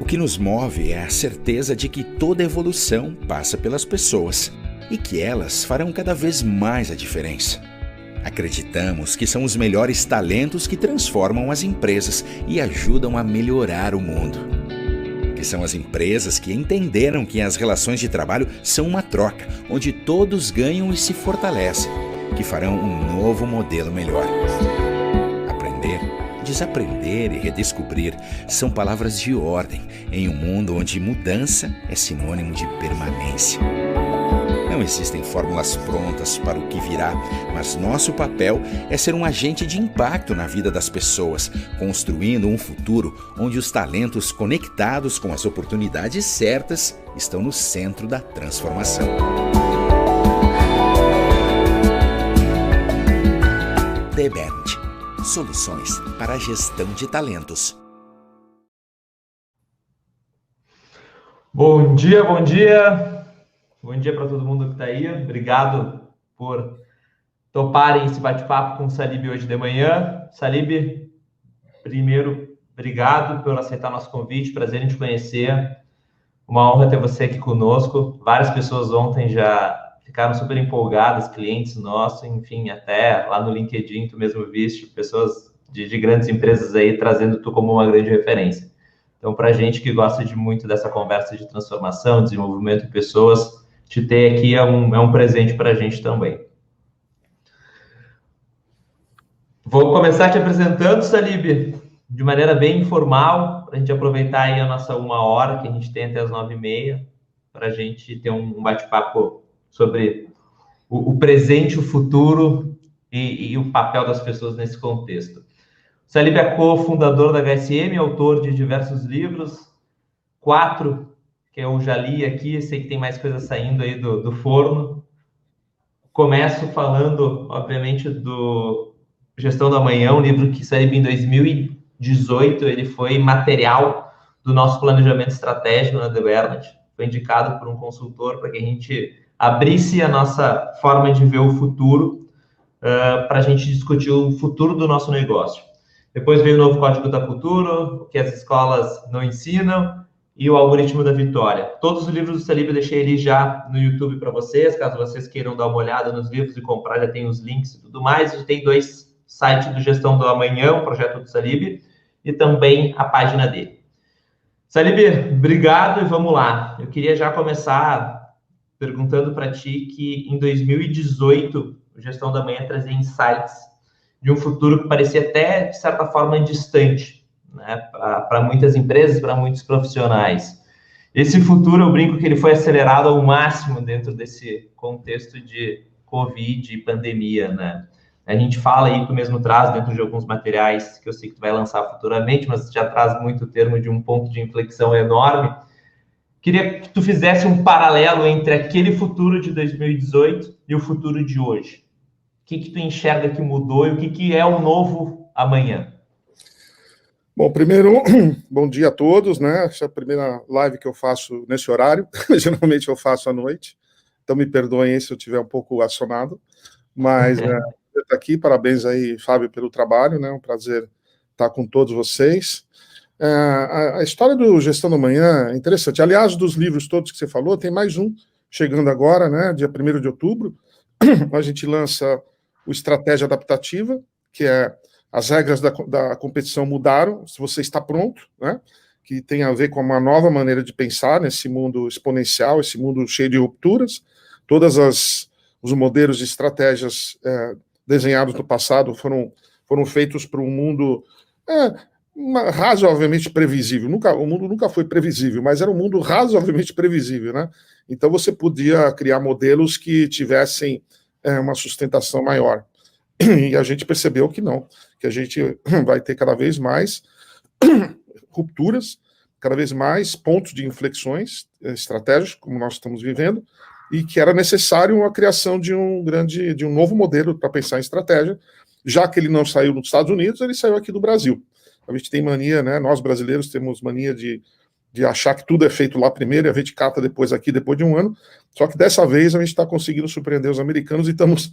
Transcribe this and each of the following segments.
que nos move é a certeza de que toda evolução passa pelas pessoas e que elas farão cada vez mais a diferença. Acreditamos que são os melhores talentos que transformam as empresas e ajudam a melhorar o mundo. Que são as empresas que entenderam que as relações de trabalho são uma troca, onde todos ganham e se fortalecem, que farão um novo modelo melhor. Aprender, desaprender e redescobrir são palavras de ordem em um mundo onde mudança é sinônimo de permanência. Não existem fórmulas prontas para o que virá, mas nosso papel é ser um agente de impacto na vida das pessoas, construindo um futuro onde os talentos conectados com as oportunidades certas estão no centro da transformação. The Bernd, soluções para a gestão de talentos. Bom dia, bom dia. Bom dia para todo mundo que está aí. Obrigado por toparem esse bate-papo com o Salib hoje de manhã. Salib, primeiro, obrigado por aceitar nosso convite. Prazer em te conhecer. Uma honra ter você aqui conosco. Várias pessoas ontem já ficaram super empolgadas, clientes nossos, enfim, até lá no LinkedIn, tu mesmo viste, pessoas de grandes empresas aí trazendo tu como uma grande referência. Então, para a gente que gosta muito dessa conversa de transformação, desenvolvimento de pessoas, te ter aqui é um presente para a gente também. Vou começar te apresentando, Salib, de maneira bem informal, para a gente aproveitar aí a nossa 1 hora, que a gente tem até as 9h30, para a gente ter um bate-papo sobre o presente, o futuro e o papel das pessoas nesse contexto. Salib é cofundador da HSM, autor de diversos livros, 4 que eu já li aqui, sei que tem mais coisa saindo aí do forno. Começo falando, obviamente, do Gestão do Amanhã, um livro que saiu em 2018, ele foi material do nosso planejamento estratégico na The Bernd, foi indicado por um consultor para que a gente abrisse a nossa forma de ver o futuro, para a gente discutir o futuro do nosso negócio. Depois veio o novo Código da Cultura, o que as escolas não ensinam, e o Algoritmo da Vitória. Todos os livros do Salib eu deixei ali já no YouTube para vocês, caso vocês queiram dar uma olhada nos livros e comprar, já tem os links e tudo mais. E tem 2 sites do Gestão do Amanhã, o projeto do Salib, e também a página dele. Salib, obrigado e vamos lá. Eu queria já começar perguntando para ti que em 2018 o Gestão do Amanhã trazia insights de um futuro que parecia até, de certa forma, distante, né, para muitas empresas, para muitos profissionais. Esse futuro, eu brinco que ele foi acelerado ao máximo dentro desse contexto de Covid e pandemia, né? A gente fala aí, tu mesmo traz dentro de alguns materiais que eu sei que tu vai lançar futuramente, mas já traz muito o termo de um ponto de inflexão enorme. Queria que tu fizesse um paralelo entre aquele futuro de 2018 e o futuro de hoje. O que tu enxerga que mudou e o que é o novo amanhã? Bom, primeiro, bom dia a todos, né? Essa é a primeira live que eu faço nesse horário, geralmente eu faço à noite, então me perdoem se eu estiver um pouco acionado, mas eu estou aqui, parabéns aí, Fábio, pelo trabalho, né? Um prazer estar com todos vocês. A história do Gestão do Amanhã é interessante, aliás, dos livros todos que você falou, tem mais um chegando agora, né? Dia 1º de outubro, a gente lança o Estratégia Adaptativa, que é as regras da competição mudaram, se você está pronto, né? Que tem a ver com uma nova maneira de pensar nesse mundo exponencial, esse mundo cheio de rupturas. Todos os modelos de estratégias desenhados no passado foram feitos para um mundo razoavelmente previsível. O mundo nunca foi previsível, mas era um mundo razoavelmente previsível, né? Então você podia criar modelos que tivessem uma sustentação maior. E a gente percebeu que não, que a gente vai ter cada vez mais rupturas, cada vez mais pontos de inflexões estratégicos, como nós estamos vivendo, e que era necessário a criação de um novo modelo para pensar em estratégia, já que ele não saiu dos Estados Unidos, ele saiu aqui do Brasil. A gente tem mania, né? Nós brasileiros temos mania de achar que tudo é feito lá primeiro e a gente cata depois aqui, depois de um ano. Só que dessa vez a gente está conseguindo surpreender os americanos e estamos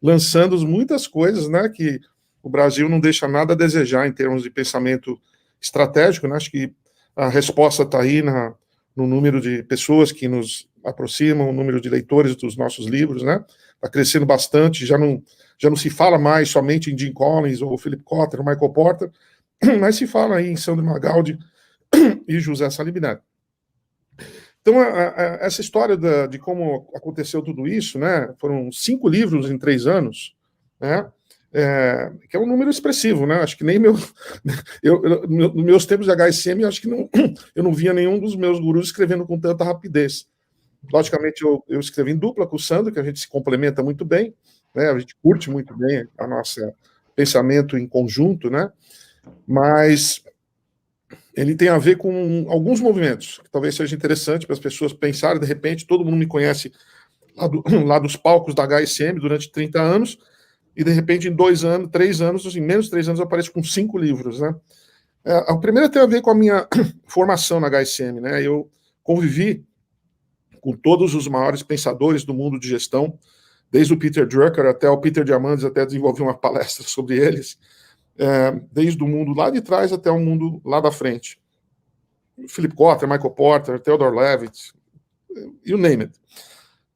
lançando muitas coisas, né, que o Brasil não deixa nada a desejar em termos de pensamento estratégico, né? Acho que a resposta está aí no número de pessoas que nos aproximam, o número de leitores dos nossos livros, né? Está crescendo bastante, já não se fala mais somente em Jim Collins, ou Philip Kotler, ou Michael Porter, mas se fala aí em Sandro Magaldi e José Salib Neto. Então, essa história de como aconteceu tudo isso, né? Foram 5 livros em 3 anos, né? Que é um número expressivo, né? Acho que nem nos meus tempos de HSM, acho que eu não via nenhum dos meus gurus escrevendo com tanta rapidez. Logicamente, eu escrevi em dupla com o Sandro, que a gente se complementa muito bem, né? A gente curte muito bem a nossa pensamento em conjunto, né? Mas ele tem a ver com alguns movimentos, que talvez seja interessante para as pessoas pensarem, de repente, todo mundo me conhece lá dos palcos da HSM durante 30 anos, e de repente em 2 anos, 3 anos, em menos de 3 anos eu apareço com 5 livros, né? A primeira tem a ver com a minha formação na HSM, né? Eu convivi com todos os maiores pensadores do mundo de gestão, desde o Peter Drucker até o Peter Diamandis, até desenvolvi uma palestra sobre eles, desde o mundo lá de trás até o mundo lá da frente. Philip Kotler, Michael Porter, Theodore Levitt, you name it.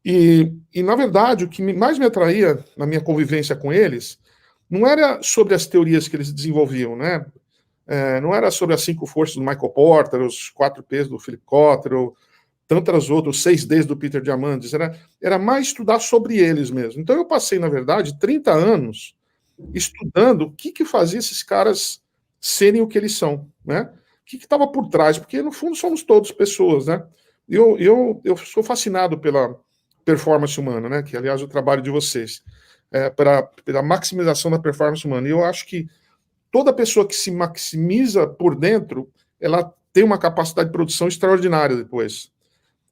E, na verdade, o que mais me atraía na minha convivência com eles não era sobre as teorias que eles desenvolviam, né? Não era sobre as 5 forças do Michael Porter, os 4 P's do Philip Kotler, ou tantas outras, 6 D's do Peter Diamandis. Era mais estudar sobre eles mesmo. Então eu passei, na verdade, 30 anos estudando o que fazia esses caras serem o que eles são, né? O que estava por trás, porque no fundo somos todos pessoas, né? Eu sou fascinado pela performance humana, né? Que aliás é o trabalho de vocês, pela maximização da performance humana. E eu acho que toda pessoa que se maximiza por dentro, ela tem uma capacidade de produção extraordinária depois.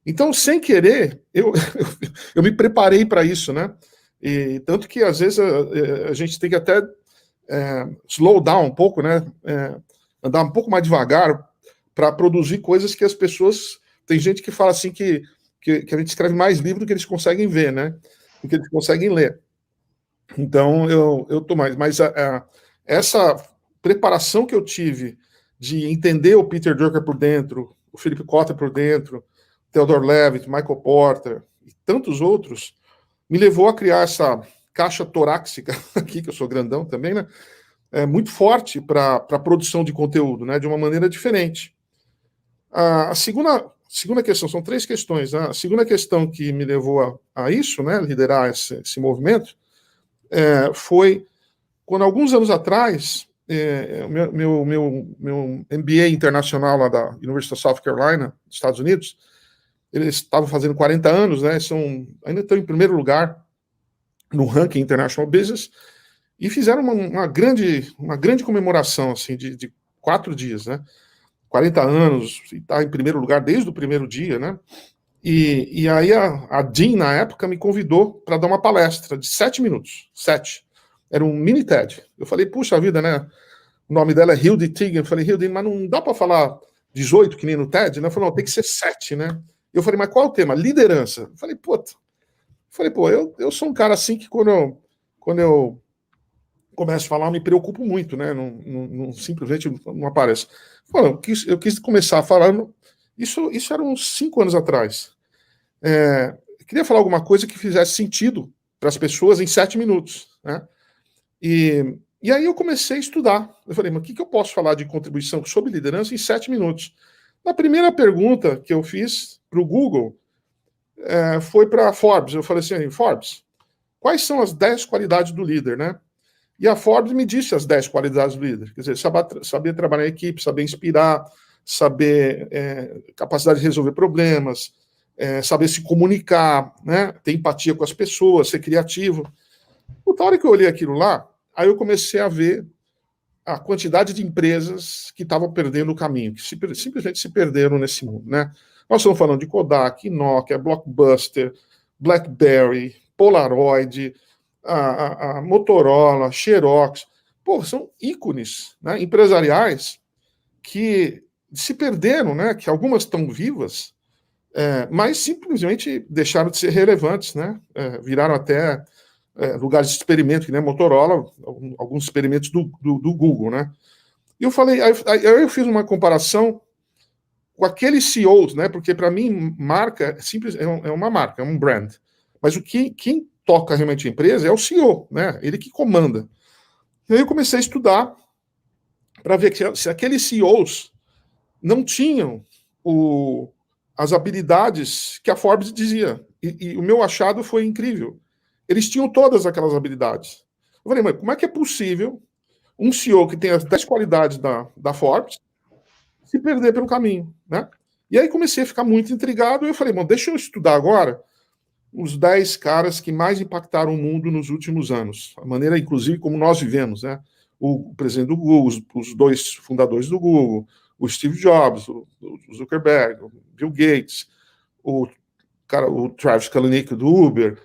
Então, sem querer, eu me preparei para isso, né? E tanto que às vezes a gente tem que até slow down um pouco, né? Andar um pouco mais devagar para produzir coisas que as pessoas... Tem gente que fala assim que a gente escreve mais livro do que eles conseguem ver, né? Do que eles conseguem ler. Então, eu tô mais... Mas essa preparação que eu tive de entender o Peter Drucker por dentro, o Philip Kotler por dentro, Theodore Levitt, Michael Porter e tantos outros, me levou a criar essa caixa torácica aqui, que eu sou grandão também, né? Muito forte para a produção de conteúdo, né? De uma maneira diferente. A segunda questão, são 3 questões, né? A segunda questão que me levou a isso, né? Liderar esse movimento, foi quando, alguns anos atrás, meu MBA internacional lá da University of South Carolina, dos Estados Unidos, eles estavam fazendo 40 anos, né? Ainda estão em primeiro lugar no ranking International Business, e fizeram uma grande comemoração assim, de 4 dias, né? 40 anos, e está em primeiro lugar desde o primeiro dia, né? E aí a Dean, na época, me convidou para dar uma palestra de 7 minutos. 7. Era um mini TED. Eu falei, puxa vida, né? O nome dela é Hildy Tighe. Eu falei, Hildy, mas não dá para falar 18, que nem no TED, né? Eu falei, não, tem que ser 7, né? Eu falei, mas qual é o tema? Liderança. Eu falei, eu sou um cara assim que quando eu começo a falar, eu me preocupo muito, né? Não simplesmente não aparece. Eu quis começar a falar, isso era uns 5 anos atrás. Eu queria falar alguma coisa que fizesse sentido para as pessoas em 7 minutos, né? E aí eu comecei a estudar. Eu falei, mas o que eu posso falar de contribuição sobre liderança em 7 minutos? Na primeira pergunta que eu fiz para o Google, foi para Forbes. Eu falei assim, Forbes, quais são as 10 qualidades do líder, né? E a Forbes me disse as 10 qualidades do líder. Quer dizer, saber trabalhar em equipe, saber inspirar, saber capacidade de resolver problemas, saber se comunicar, né? Ter empatia com as pessoas, ser criativo. Na hora que eu olhei aquilo lá, aí eu comecei a ver a quantidade de empresas que estavam perdendo o caminho, que simplesmente se perderam nesse mundo, né? Nós estamos falando de Kodak, Nokia, Blockbuster, BlackBerry, Polaroid, a Motorola, Xerox. Pô, são ícones, né, empresariais que se perderam, né? Que algumas estão vivas, mas simplesmente deixaram de ser relevantes, né? Viraram até lugares de experimento, que nem a Motorola, alguns experimentos do Google, né? E eu falei, aí eu fiz uma comparação com aqueles CEOs, né? Porque para mim, marca é uma marca, é um brand. Mas quem toca realmente a empresa é o CEO, né? Ele que comanda. E aí eu comecei a estudar para ver se aqueles CEOs não tinham as habilidades que a Forbes dizia. E o meu achado foi incrível. Eles tinham todas aquelas habilidades. Eu falei, mas como é que é possível um CEO que tem as 10 qualidades da Forbes se perder pelo caminho, né? E aí comecei a ficar muito intrigado e eu falei, bom, deixa eu estudar agora os 10 caras que mais impactaram o mundo nos últimos anos. A maneira, inclusive, como nós vivemos, né? O presidente do Google, os 2 fundadores do Google, o Steve Jobs, o Zuckerberg, o Bill Gates, o Travis Kalanick do Uber,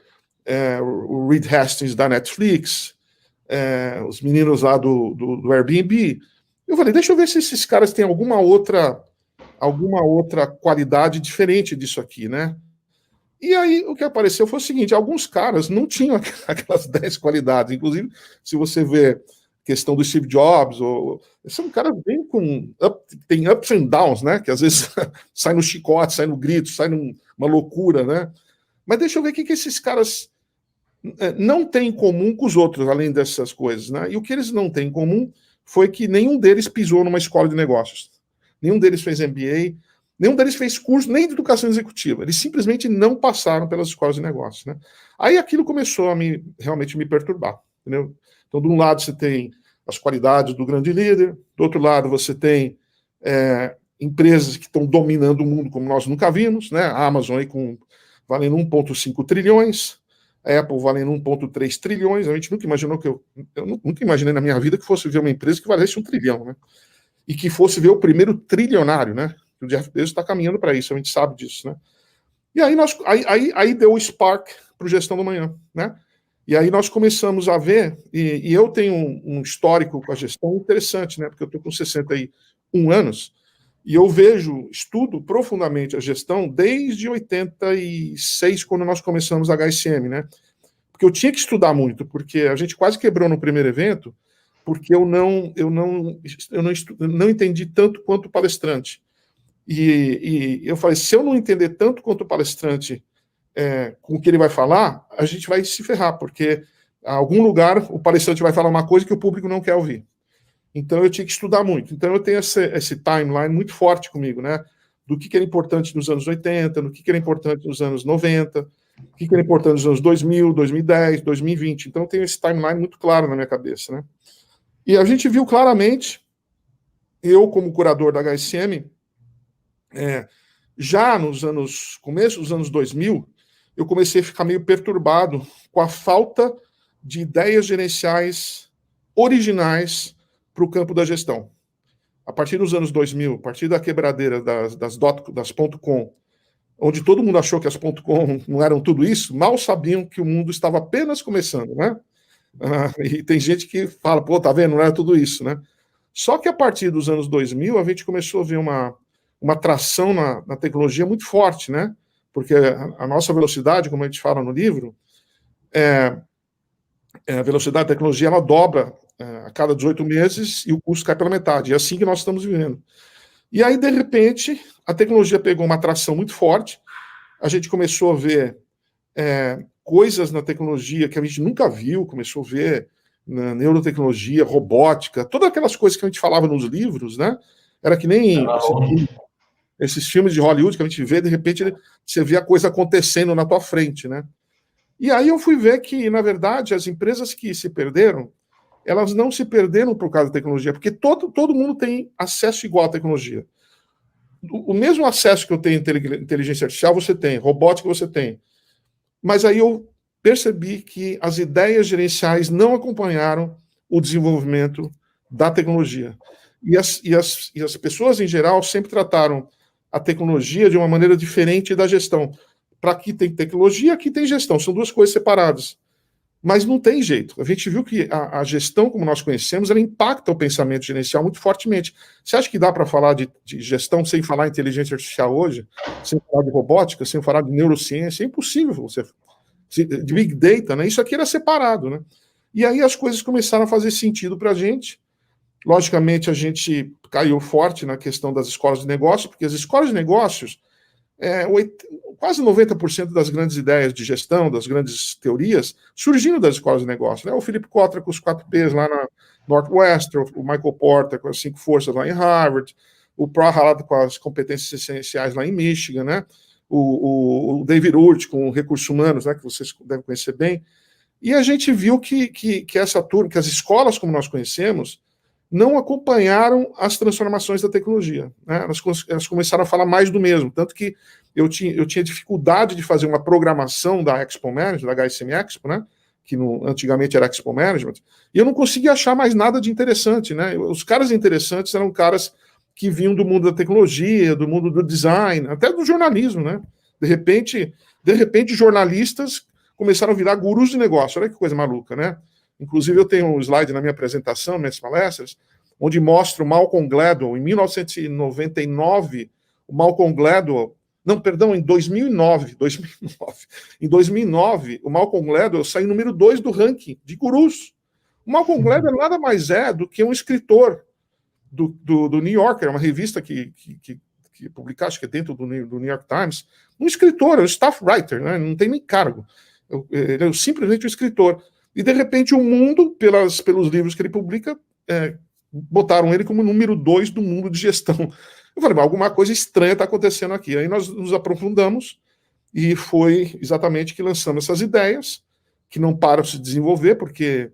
o Reed Hastings da Netflix, os meninos lá do Airbnb. Eu falei, deixa eu ver se esses caras têm alguma outra qualidade diferente disso aqui, né? E aí o que apareceu foi o seguinte, alguns caras não tinham aquelas 10 qualidades, inclusive se você vê questão do Steve Jobs, são caras bem tem ups and downs, né? Que às vezes sai no chicote, sai no grito, sai numa loucura, né? Mas deixa eu ver o que esses caras não têm em comum com os outros, além dessas coisas, né? E o que eles não têm em comum foi que nenhum deles pisou numa escola de negócios. Nenhum deles fez MBA, nenhum deles fez curso nem de educação executiva. Eles simplesmente não passaram pelas escolas de negócios, né? Aí aquilo começou a realmente me perturbar, entendeu? Então, de um lado você tem as qualidades do grande líder, do outro lado você tem empresas que estão dominando o mundo como nós nunca vimos, né? A Amazon aí valendo 1,5 trilhões, a Apple valendo 1,3 trilhões, a gente nunca imaginou eu nunca imaginei na minha vida que fosse ver uma empresa que valesse 1 trilhão, né? E que fosse ver o primeiro trilionário, né? O Jeff Bezos está caminhando para isso, a gente sabe disso, né? E aí deu o spark para o Gestão do Manhã, né? E aí nós começamos a ver, e eu tenho um histórico com a gestão interessante, né? Porque eu estou com 61 anos, e eu estudo profundamente a gestão desde 86, quando nós começamos a HSM, né? Porque eu tinha que estudar muito, porque a gente quase quebrou no primeiro evento, porque eu não entendi tanto quanto o palestrante. E eu falei, se eu não entender tanto quanto o palestrante com o que ele vai falar, a gente vai se ferrar, porque em algum lugar o palestrante vai falar uma coisa que o público não quer ouvir. Então eu tinha que estudar muito. Então eu tenho esse timeline muito forte comigo, né? Do que era importante nos anos 80, do que era importante nos anos 90, o que era importante nos anos 2000, 2010, 2020. Então eu tenho esse timeline muito claro na minha cabeça, né? E a gente viu claramente, eu como curador da HSM, já começo dos anos 2000, eu comecei a ficar meio perturbado com a falta de ideias gerenciais originais para o campo da gestão. A partir dos anos 2000, a partir da quebradeira das .com, onde todo mundo achou que as .com não eram tudo isso, mal sabiam que o mundo estava apenas começando, né? E tem gente que fala, pô, tá vendo, não era tudo isso, né? Só que a partir dos anos 2000, a gente começou a ver uma tração na tecnologia muito forte, né? Porque a nossa velocidade, como a gente fala no livro, a velocidade da tecnologia, ela dobra a cada 18 meses e o custo cai pela metade. É assim que nós estamos vivendo. E aí, de repente, a tecnologia pegou uma tração muito forte, a gente começou a ver coisas na tecnologia que a gente nunca viu, começou a ver na neurotecnologia, robótica, todas aquelas coisas que a gente falava nos livros, né? Era que nem esses filmes de Hollywood que a gente vê, de repente você vê a coisa acontecendo na tua frente, né? E aí eu fui ver que, na verdade, as empresas que se perderam, elas não se perderam por causa da tecnologia, porque todo mundo tem acesso igual à tecnologia. O mesmo acesso que eu tenho à inteligência artificial, você tem, robótica você tem. Mas aí eu percebi que as ideias gerenciais não acompanharam o desenvolvimento da tecnologia. E as pessoas, em geral, sempre trataram a tecnologia de uma maneira diferente da gestão. Para aqui tem tecnologia, aqui tem gestão. São duas coisas separadas. Mas não tem jeito. A gente viu que a gestão, como nós conhecemos, ela impacta o pensamento gerencial muito fortemente. Você acha que dá para falar de gestão sem falar em inteligência artificial hoje? Sem falar de robótica, sem falar de neurociência? É impossível. De Big Data, né? Isso aqui era separado, né? E aí as coisas começaram a fazer sentido para a gente. Logicamente, a gente caiu forte na questão das escolas de negócio, porque as escolas de negócios, quase 90% das grandes ideias de gestão, das grandes teorias, surgiram das escolas de negócio. Né? O Philip Kotler com os 4 Ps lá na Northwestern, o Michael Porter com as 5 forças lá em Harvard, o Prahalad com as competências essenciais lá em Michigan, né? O David Hurt com recursos humanos, né, que vocês devem conhecer bem. E a gente viu que essa turma, que as escolas como nós conhecemos, não acompanharam as transformações da tecnologia. Né? Elas começaram a falar mais do mesmo, tanto que eu tinha dificuldade de fazer uma programação da Expo Management, da HSM Expo, né? Que antigamente era Expo Management, e eu não conseguia achar mais nada de interessante. Né? Os caras interessantes eram caras que vinham do mundo da tecnologia, do mundo do design, até do jornalismo. Né? De repente, jornalistas começaram a virar gurus de negócio. Olha que coisa maluca, né? Inclusive, eu tenho um slide na minha apresentação, minhas palestras, onde mostra o Malcolm Gladwell, em 1999, o Malcolm Gladwell, em 2009, em 2009, o Malcolm Gladwell saiu número 2 do ranking de gurus. O Malcolm Gladwell nada mais é do que um escritor do New Yorker, uma revista que publica, acho que é dentro do New York Times, um escritor, um staff writer, né? Não tem nem cargo. Ele é simplesmente um escritor. E, de repente, o mundo, pelos livros que ele publica, botaram ele como número 2 do mundo de gestão. Eu falei, mas alguma coisa estranha está acontecendo aqui. Aí nós nos aprofundamos e foi exatamente que lançamos essas ideias, que não param de se desenvolver, porque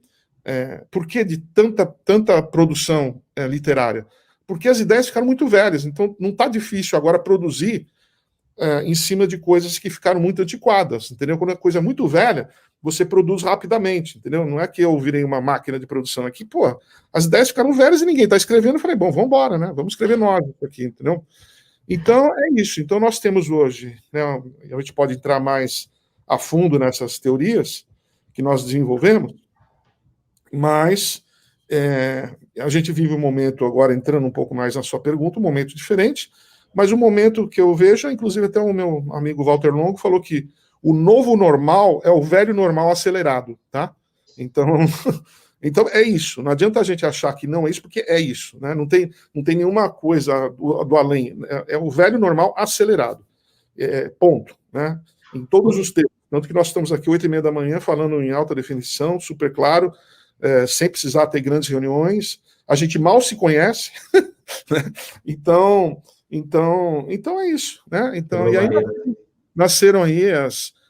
por que de tanta produção literária? Porque as ideias ficaram muito velhas, então não está difícil agora produzir em cima de coisas que ficaram muito antiquadas, entendeu? Quando a coisa é muito velha, você produz rapidamente, entendeu? Não é que eu virei uma máquina de produção aqui, pô, as ideias ficaram velhas e ninguém está escrevendo, eu falei, bom, vamos embora, né? Vamos escrever nós aqui, entendeu? Então, é isso. Então, nós temos hoje, né, a gente pode entrar mais a fundo nessas teorias que nós desenvolvemos, mas a gente vive um momento, agora entrando um pouco mais na sua pergunta, um momento diferente, mas o momento que eu vejo, inclusive até o meu amigo Walter Longo falou que o novo normal é o velho normal acelerado, tá? Então é isso. Não adianta a gente achar que não é isso, porque é isso, né? Não tem nenhuma coisa do além. É o velho normal acelerado. Ponto, né? Em todos os tempos. Tanto que nós estamos aqui 8h30 da manhã falando em alta definição, super claro, sem precisar ter grandes reuniões. A gente mal se conhece, né? Então é isso, né? Então, e aí nasceram aí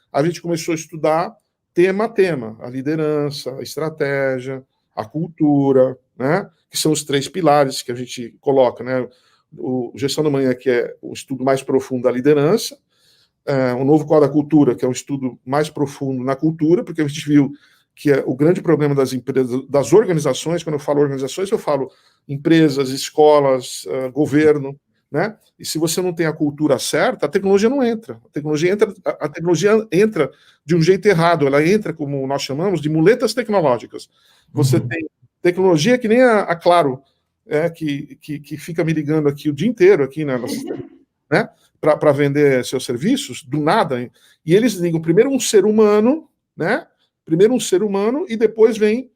a gente começou a estudar tema a tema, a liderança, a estratégia, a cultura, né? Que são os 3 pilares que a gente coloca, né? O Gestão da Manhã, que é o estudo mais profundo da liderança, o Novo Código da Cultura, que é um estudo mais profundo na cultura, porque a gente viu que o grande problema das empresas, das organizações, quando eu falo organizações, eu falo empresas, escolas, governo, né? E se você não tem a cultura certa, a tecnologia não entra. A tecnologia entra de um jeito errado, ela entra, como nós chamamos, de muletas tecnológicas. Você tem tecnologia que nem a Claro, que fica me ligando aqui o dia inteiro, aqui, né, para vender seus serviços, do nada, e eles ligam primeiro um ser humano, né? Primeiro um ser humano e depois vem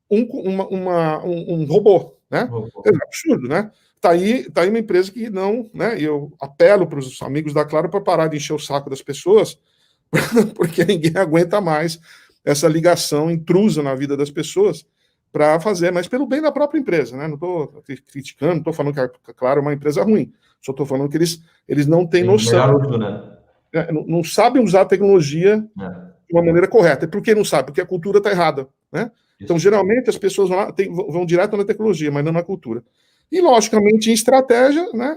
um robô, né? É absurdo, né? Tá aí uma empresa que não, né? E eu apelo para os amigos da Claro para parar de encher o saco das pessoas, porque ninguém aguenta mais essa ligação intrusa na vida das pessoas para fazer, mas pelo bem da própria empresa, né? Não estou criticando, não estou falando que a Claro é uma empresa ruim, só estou falando que eles não têm noção, não sabem usar a tecnologia de uma maneira correta. E por que não sabe? Porque a cultura está errada, né? Então, geralmente, as pessoas vão direto na tecnologia, mas não na cultura. E, logicamente, em estratégia, né,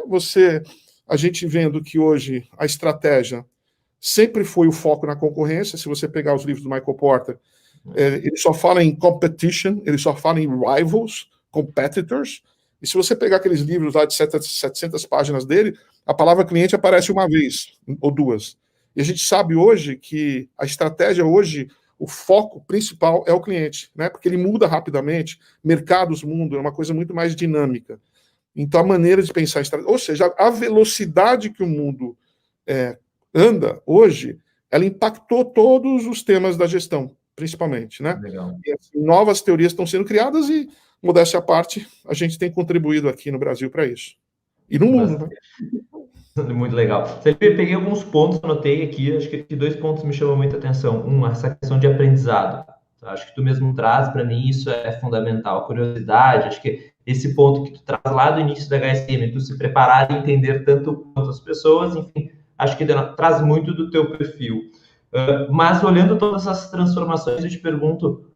a gente vendo que hoje a estratégia sempre foi o foco na concorrência. Se você pegar os livros do Michael Porter, ele só fala em competition, ele só fala em rivals, competitors. E se você pegar aqueles livros lá de 700 páginas dele, a palavra cliente aparece uma vez ou duas. E a gente sabe hoje que a estratégia hoje, o foco principal é o cliente, né? Porque ele muda rapidamente, mercados mudam, é uma coisa muito mais dinâmica. Então, a maneira de pensar, ou seja, a velocidade que o mundo anda hoje, ela impactou todos os temas da gestão, principalmente, né? Legal. E, assim, novas teorias estão sendo criadas e, modéstia à parte, a gente tem contribuído aqui no Brasil para isso. E no mundo, né? Muito legal. Eu peguei alguns pontos, anotei aqui, acho que 2 pontos me chamam muita atenção. Essa questão de aprendizado. Acho que tu mesmo traz, para mim, isso é fundamental. Curiosidade, acho que esse ponto que tu traz lá do início da HSM, tu se preparar e entender tanto quanto as pessoas, enfim, acho que traz muito do teu perfil. Mas olhando todas essas transformações, eu te pergunto,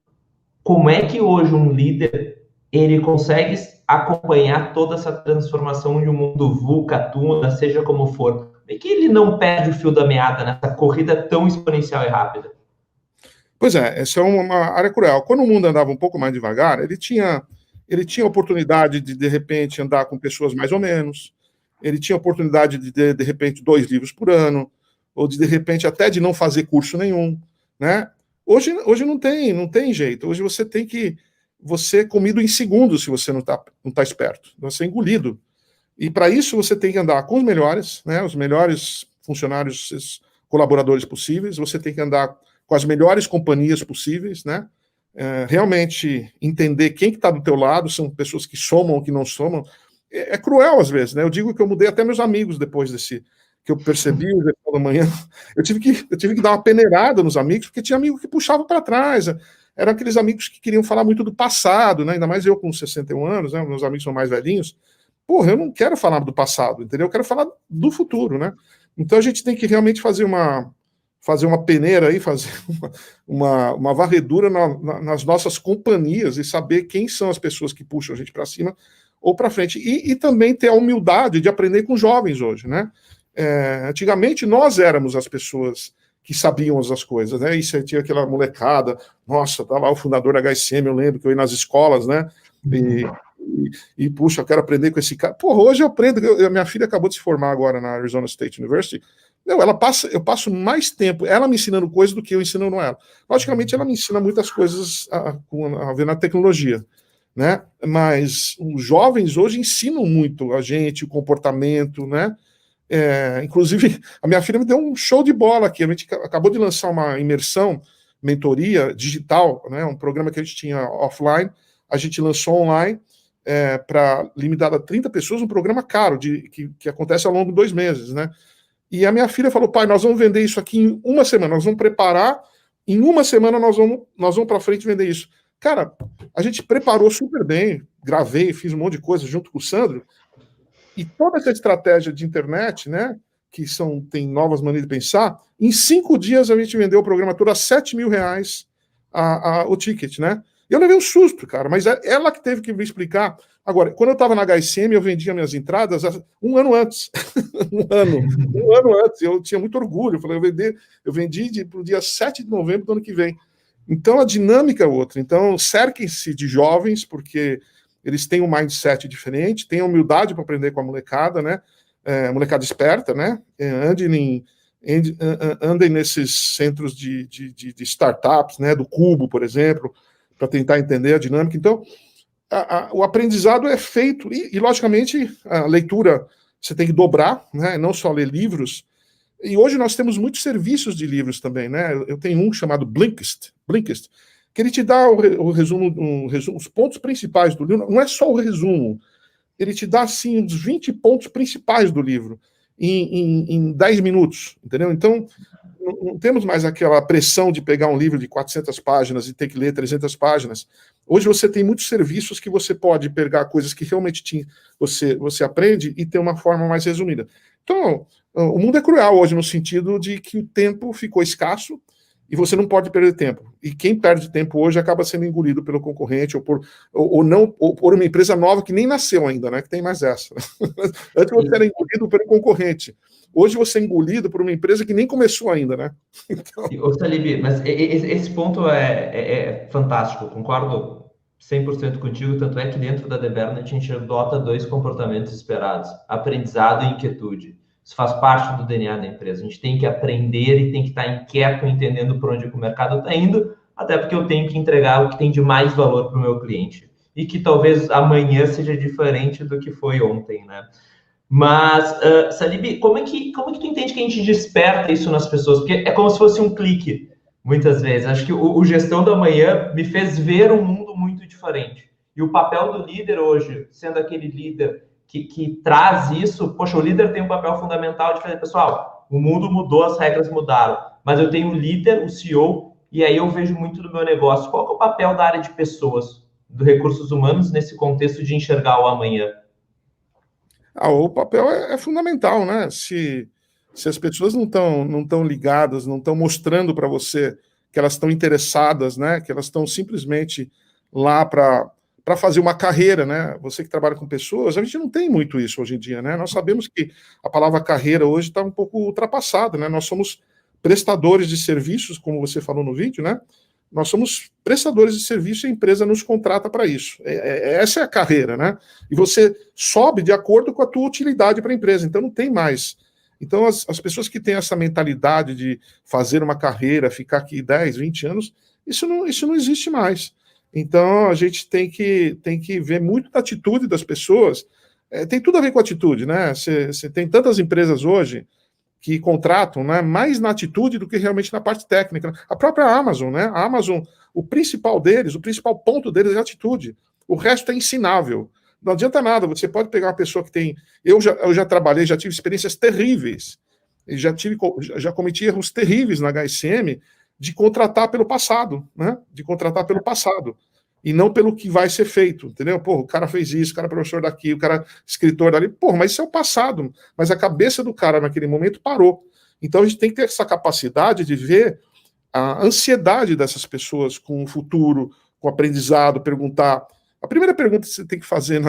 como é que hoje um líder, ele consegue acompanhar toda essa transformação de um mundo VUCA, Tuna, seja como for? É que ele não perde o fio da meada nessa corrida tão exponencial e rápida. Pois é, essa é uma área cruel. Quando o mundo andava um pouco mais devagar, ele tinha oportunidade de repente, andar com pessoas mais ou menos, ele tinha oportunidade de repente, 2 livros por ano, ou de repente, até de não fazer curso nenhum, né? Hoje não tem jeito. Hoje você tem que... Você é comido em segundos se você não tá esperto. Você é engolido. E para isso você tem que andar com os melhores, né? Os melhores funcionários, colaboradores possíveis. Você tem que andar com as melhores companhias possíveis, né? Realmente entender quem que está do teu lado, são pessoas que somam ou que não somam. É cruel às vezes, né? Eu digo que eu mudei até meus amigos depois que eu percebi o Jornal da Manhã. Eu tive que dar uma peneirada nos amigos, porque tinha amigo que puxava para trás. Eram aqueles amigos que queriam falar muito do passado, né? Ainda mais eu com 61 anos, né? Meus amigos são mais velhinhos. Porra, eu não quero falar do passado, entendeu? Eu quero falar do futuro, né? Então a gente tem que realmente fazer uma peneira aí, fazer uma varredura nas nossas companhias e saber quem são as pessoas que puxam a gente para cima ou para frente. E também ter a humildade de aprender com jovens hoje, né? Antigamente nós éramos as pessoas que sabiam as coisas, né? E você tinha aquela molecada, nossa, tá lá o fundador da HSM, eu lembro que eu ia nas escolas, né? E puxa, eu quero aprender com esse cara. Porra, hoje eu aprendo, minha filha acabou de se formar agora na Arizona State University. Não, eu passo mais tempo ela me ensinando coisas do que eu ensinando ela. Logicamente, ela me ensina muitas coisas a ver na tecnologia, né? Mas os jovens hoje ensinam muito a gente, o comportamento, né? Inclusive, a minha filha me deu um show de bola aqui. A gente acabou de lançar uma imersão, mentoria digital, né? Um programa que a gente tinha offline, a gente lançou online para limitado a 30 pessoas, um programa caro, que acontece ao longo de 2 meses, né? E a minha filha falou, pai, nós vamos vender isso aqui em 1 semana, nós vamos preparar, em 1 semana nós vamos para frente vender isso. Cara, a gente preparou super bem, gravei, fiz um monte de coisa junto com o Sandro, e toda essa estratégia de internet, né, que tem novas maneiras de pensar, em 5 dias a gente vendeu o programa todo a R$7 mil o ticket, né? Eu levei um susto, cara, mas ela que teve que me explicar. Agora, quando eu estava na HSM, eu vendia minhas entradas 1 ano antes. um ano antes. Eu tinha muito orgulho. Eu falei, eu vendi para o dia 7 de novembro do ano que vem. Então, a dinâmica é outra. Então, cerquem-se de jovens, porque eles têm um mindset diferente, têm a humildade para aprender com a molecada, né? Molecada esperta, né? Andem nesses centros de startups, né? Do Cubo, por exemplo, para tentar entender a dinâmica. Então, o aprendizado é feito, e logicamente, a leitura você tem que dobrar, né? Não só ler livros. E hoje nós temos muitos serviços de livros também, né? Eu tenho um chamado Blinkist, que ele te dá o resumo, os pontos principais do livro. Não é só o resumo, ele te dá, assim, os 20 pontos principais do livro em 10 minutos, entendeu? Então, não temos mais aquela pressão de pegar um livro de 400 páginas e ter que ler 300 páginas. Hoje você tem muitos serviços que você pode pegar coisas que realmente você aprende e ter uma forma mais resumida. Então, o mundo é cruel hoje no sentido de que o tempo ficou escasso e você não pode perder tempo. E quem perde tempo hoje acaba sendo engolido pelo concorrente ou por uma empresa nova que nem nasceu ainda, né? Que tem mais essa. Antes você era engolido pelo concorrente. Hoje você é engolido por uma empresa que nem começou ainda, né? Então... Ô, Salib, mas esse ponto é fantástico, concordo 100% contigo, tanto é que dentro da Deberna a gente adota 2 comportamentos esperados, aprendizado e inquietude. Isso faz parte do DNA da empresa. A gente tem que aprender e tem que estar inquieto, entendendo por onde o mercado está indo, até porque eu tenho que entregar o que tem de mais valor para o meu cliente. E que talvez amanhã seja diferente do que foi ontem, né? Mas, Salib, como é que tu entende que a gente desperta isso nas pessoas? Porque é como se fosse um clique. muitas vezes. Acho que o Gestão do Amanhã me fez ver um mundo muito diferente. E o papel do líder hoje, sendo aquele líder que traz isso, poxa, o líder tem um papel fundamental de fazer, pessoal, o mundo mudou, as regras mudaram, mas eu tenho o líder, o CEO, e aí eu vejo muito do meu negócio. Qual que é o papel da área de pessoas, do recursos humanos, nesse contexto de enxergar o amanhã? O papel é fundamental, né? Se as pessoas não estão ligadas, não estão mostrando para você que elas estão interessadas, né? Que elas estão simplesmente lá para fazer uma carreira, né? Você que trabalha com pessoas, a gente não tem muito isso hoje em dia, né? Nós sabemos que a palavra carreira hoje está um pouco ultrapassada, né? Nós somos prestadores de serviços, como você falou no vídeo, né? Nós somos prestadores de serviço e a empresa nos contrata para isso. Essa é a carreira, né? E você sobe de acordo com a tua utilidade para a empresa, então não tem mais. Então as pessoas que têm essa mentalidade de fazer uma carreira, ficar aqui 10, 20 anos, isso não existe mais. Então a gente tem que ver muito da atitude das pessoas. Tem tudo a ver com a atitude, né? Você tem tantas empresas hoje que contratam, né, mais na atitude do que realmente na parte técnica. A própria Amazon, né? A Amazon, o principal ponto deles é a atitude. O resto é ensinável. Não adianta nada, você pode pegar uma pessoa que tem... Eu já trabalhei, já tive experiências terríveis, já cometi erros terríveis na HSM de contratar pelo passado, né? De contratar pelo passado. E não pelo que vai ser feito, entendeu? Pô, o cara fez isso, o cara é professor daqui, o cara é escritor dali. Pô, mas isso é o passado. Mas a cabeça do cara naquele momento parou. Então a gente tem que ter essa capacidade de ver a ansiedade dessas pessoas com o futuro, com o aprendizado, perguntar. A primeira pergunta que você tem que fazer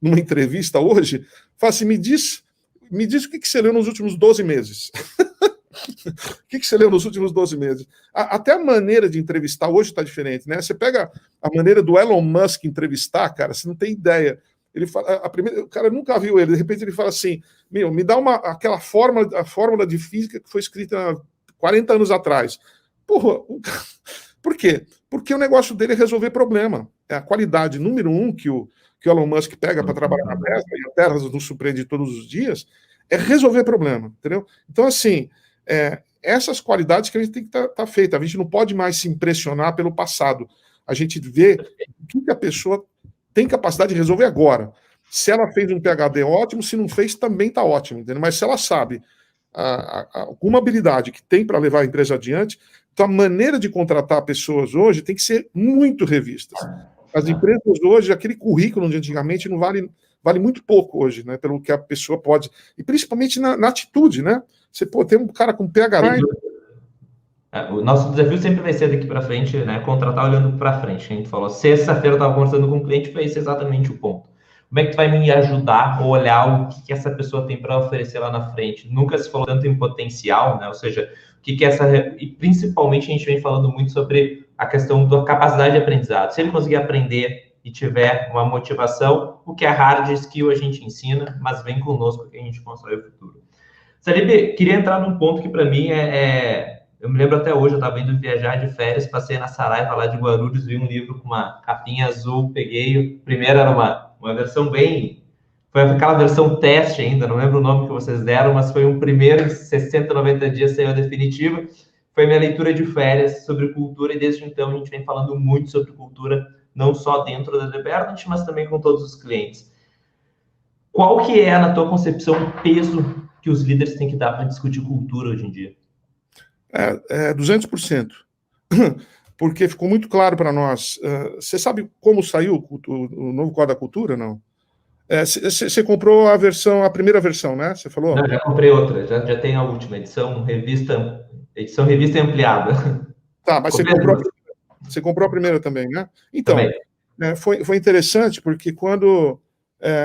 numa entrevista hoje, fala assim, me diz o que você leu nos últimos 12 meses. O que você leu nos últimos 12 meses? Até a maneira de entrevistar hoje está diferente, né? Você pega a maneira do Elon Musk entrevistar, cara, você não tem ideia. Ele fala, o cara nunca viu ele, de repente ele fala assim, me dá a fórmula de física que foi escrita 40 anos atrás. Porra, por quê? Porque o negócio dele é resolver problema. É a qualidade número 1 que o Elon Musk pega para trabalhar na Tesla, e a Tesla nos surpreende todos os dias, é resolver problema, entendeu? Então, assim, essas qualidades que a gente tem que estar feita. A gente não pode mais se impressionar pelo passado. A gente vê o que a pessoa tem capacidade de resolver agora. Se ela fez um PhD, ótimo. Se não fez, também está ótimo. Entendeu? Mas se ela sabe alguma habilidade que tem para levar a empresa adiante, então a maneira de contratar pessoas hoje tem que ser muito revista. As empresas hoje, aquele currículo de antigamente não vale muito pouco hoje, né? Pelo que a pessoa pode... E principalmente na atitude, né? Você tem um cara com PhD... O nosso desafio sempre vai ser daqui para frente, né? Contratar olhando para frente. A gente falou, sexta-feira eu estava conversando com um cliente, foi esse exatamente o ponto. Como é que tu vai me ajudar a olhar o que essa pessoa tem para oferecer lá na frente? Nunca se falou tanto em potencial, né? Ou seja, o que essa... E principalmente a gente vem falando muito sobre a questão da capacidade de aprendizado. Se ele conseguir aprender e tiver uma motivação, o que é hard skill a gente ensina, mas vem conosco que a gente constrói o futuro. Salib, queria entrar num ponto que para mim eu me lembro até hoje, eu estava indo viajar de férias, passei na Saraiva lá de Guarulhos, vi um livro com uma capinha azul, peguei, o primeiro era uma versão bem... Foi aquela versão teste ainda, não lembro o nome que vocês deram, mas foi um primeiro, 60, 90 dias, saiu a definitiva. Foi minha leitura de férias sobre cultura, e desde então a gente vem falando muito sobre cultura, não só dentro da Liberty, mas também com todos os clientes. Qual que é, na tua concepção, o peso que os líderes têm que dar para discutir cultura hoje em dia? 200%. Porque ficou muito claro para nós. Você sabe como saiu o novo Código da Cultura, não? Você comprou a primeira versão, né? Você falou? Não, já comprei outra, já tem a última, edição revista e ampliada. Tá, mas você comprou a primeira também, né? Então, foi interessante porque quando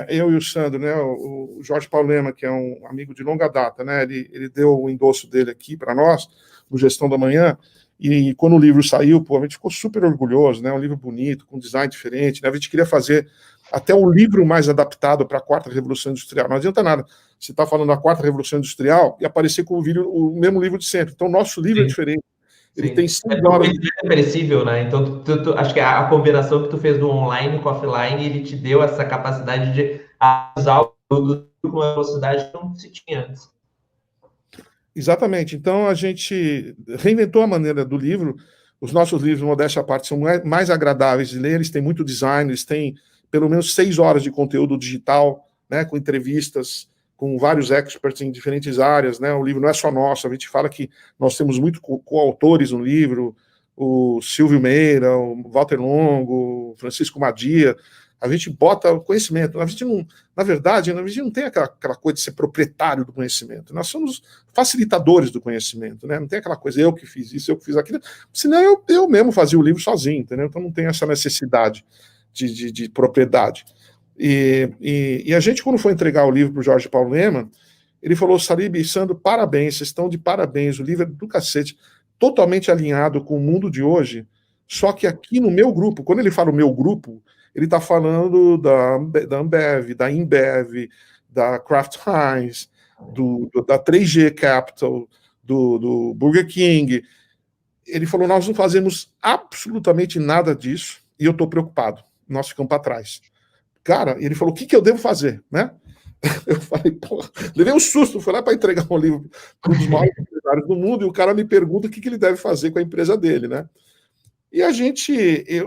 eu e o Sandro, né, o Jorge Paulema, que é um amigo de longa data, né, ele deu o endosso dele aqui para nós, no Gestão da Manhã, e quando o livro saiu, a gente ficou super orgulhoso, né, um livro bonito, com design diferente, né, a gente queria fazer até um livro mais adaptado para a quarta Revolução Industrial. Não adianta nada você está falando da quarta Revolução Industrial e aparecer com o mesmo livro de sempre. Então, o nosso livro é diferente. Ele tem 5 horas. É perecível, né? Então, acho que a combinação que tu fez do online com o offline, ele te deu essa capacidade de usar o produto com uma velocidade que não se tinha antes. Exatamente. Então, a gente reinventou a maneira do livro. Os nossos livros, modéstia à parte, são mais agradáveis de ler, eles têm muito design, eles têm pelo menos 6 horas de conteúdo digital, né, com entrevistas, com vários experts em diferentes áreas, né? O livro não é só nosso, a gente fala que nós temos muito coautores no livro, o Silvio Meira, o Walter Longo, o Francisco Madia. A gente bota o conhecimento. A gente não, na verdade, a gente não tem aquela coisa de ser proprietário do conhecimento. Nós somos facilitadores do conhecimento, né? Não tem aquela coisa, eu que fiz isso, eu que fiz aquilo. Senão eu mesmo fazia o livro sozinho, entendeu? Então não tem essa necessidade de propriedade. E a gente, quando foi entregar o livro para o Jorge Paulo Lemann, ele falou: Salib e Sandro, parabéns, vocês estão de parabéns, o livro é do cacete, totalmente alinhado com o mundo de hoje, só que aqui no meu grupo, quando ele fala o meu grupo, ele está falando da Ambev, da Embev, da Kraft Heinz, da 3G Capital, do Burger King. Ele falou: nós não fazemos absolutamente nada disso e eu estou preocupado, nós ficamos para trás. Cara, ele falou: o que eu devo fazer, né? Eu falei: pô, levei um susto, fui lá para entregar um livro para um dos maiores empresários do mundo e o cara me pergunta o que ele deve fazer com a empresa dele, né? E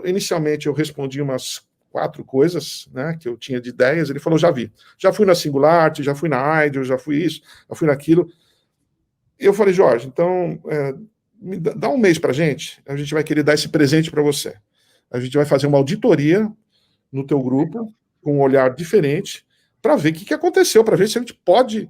inicialmente eu respondi umas 4 coisas, né, que eu tinha de ideias. Ele falou: já vi, já fui na Singularity, já fui na Ideal, já fui isso, já fui naquilo. Eu falei: Jorge, então dá um mês para a gente vai querer dar esse presente para você. A gente vai fazer uma auditoria no teu grupo, com um olhar diferente, para ver o que aconteceu, para ver se a gente pode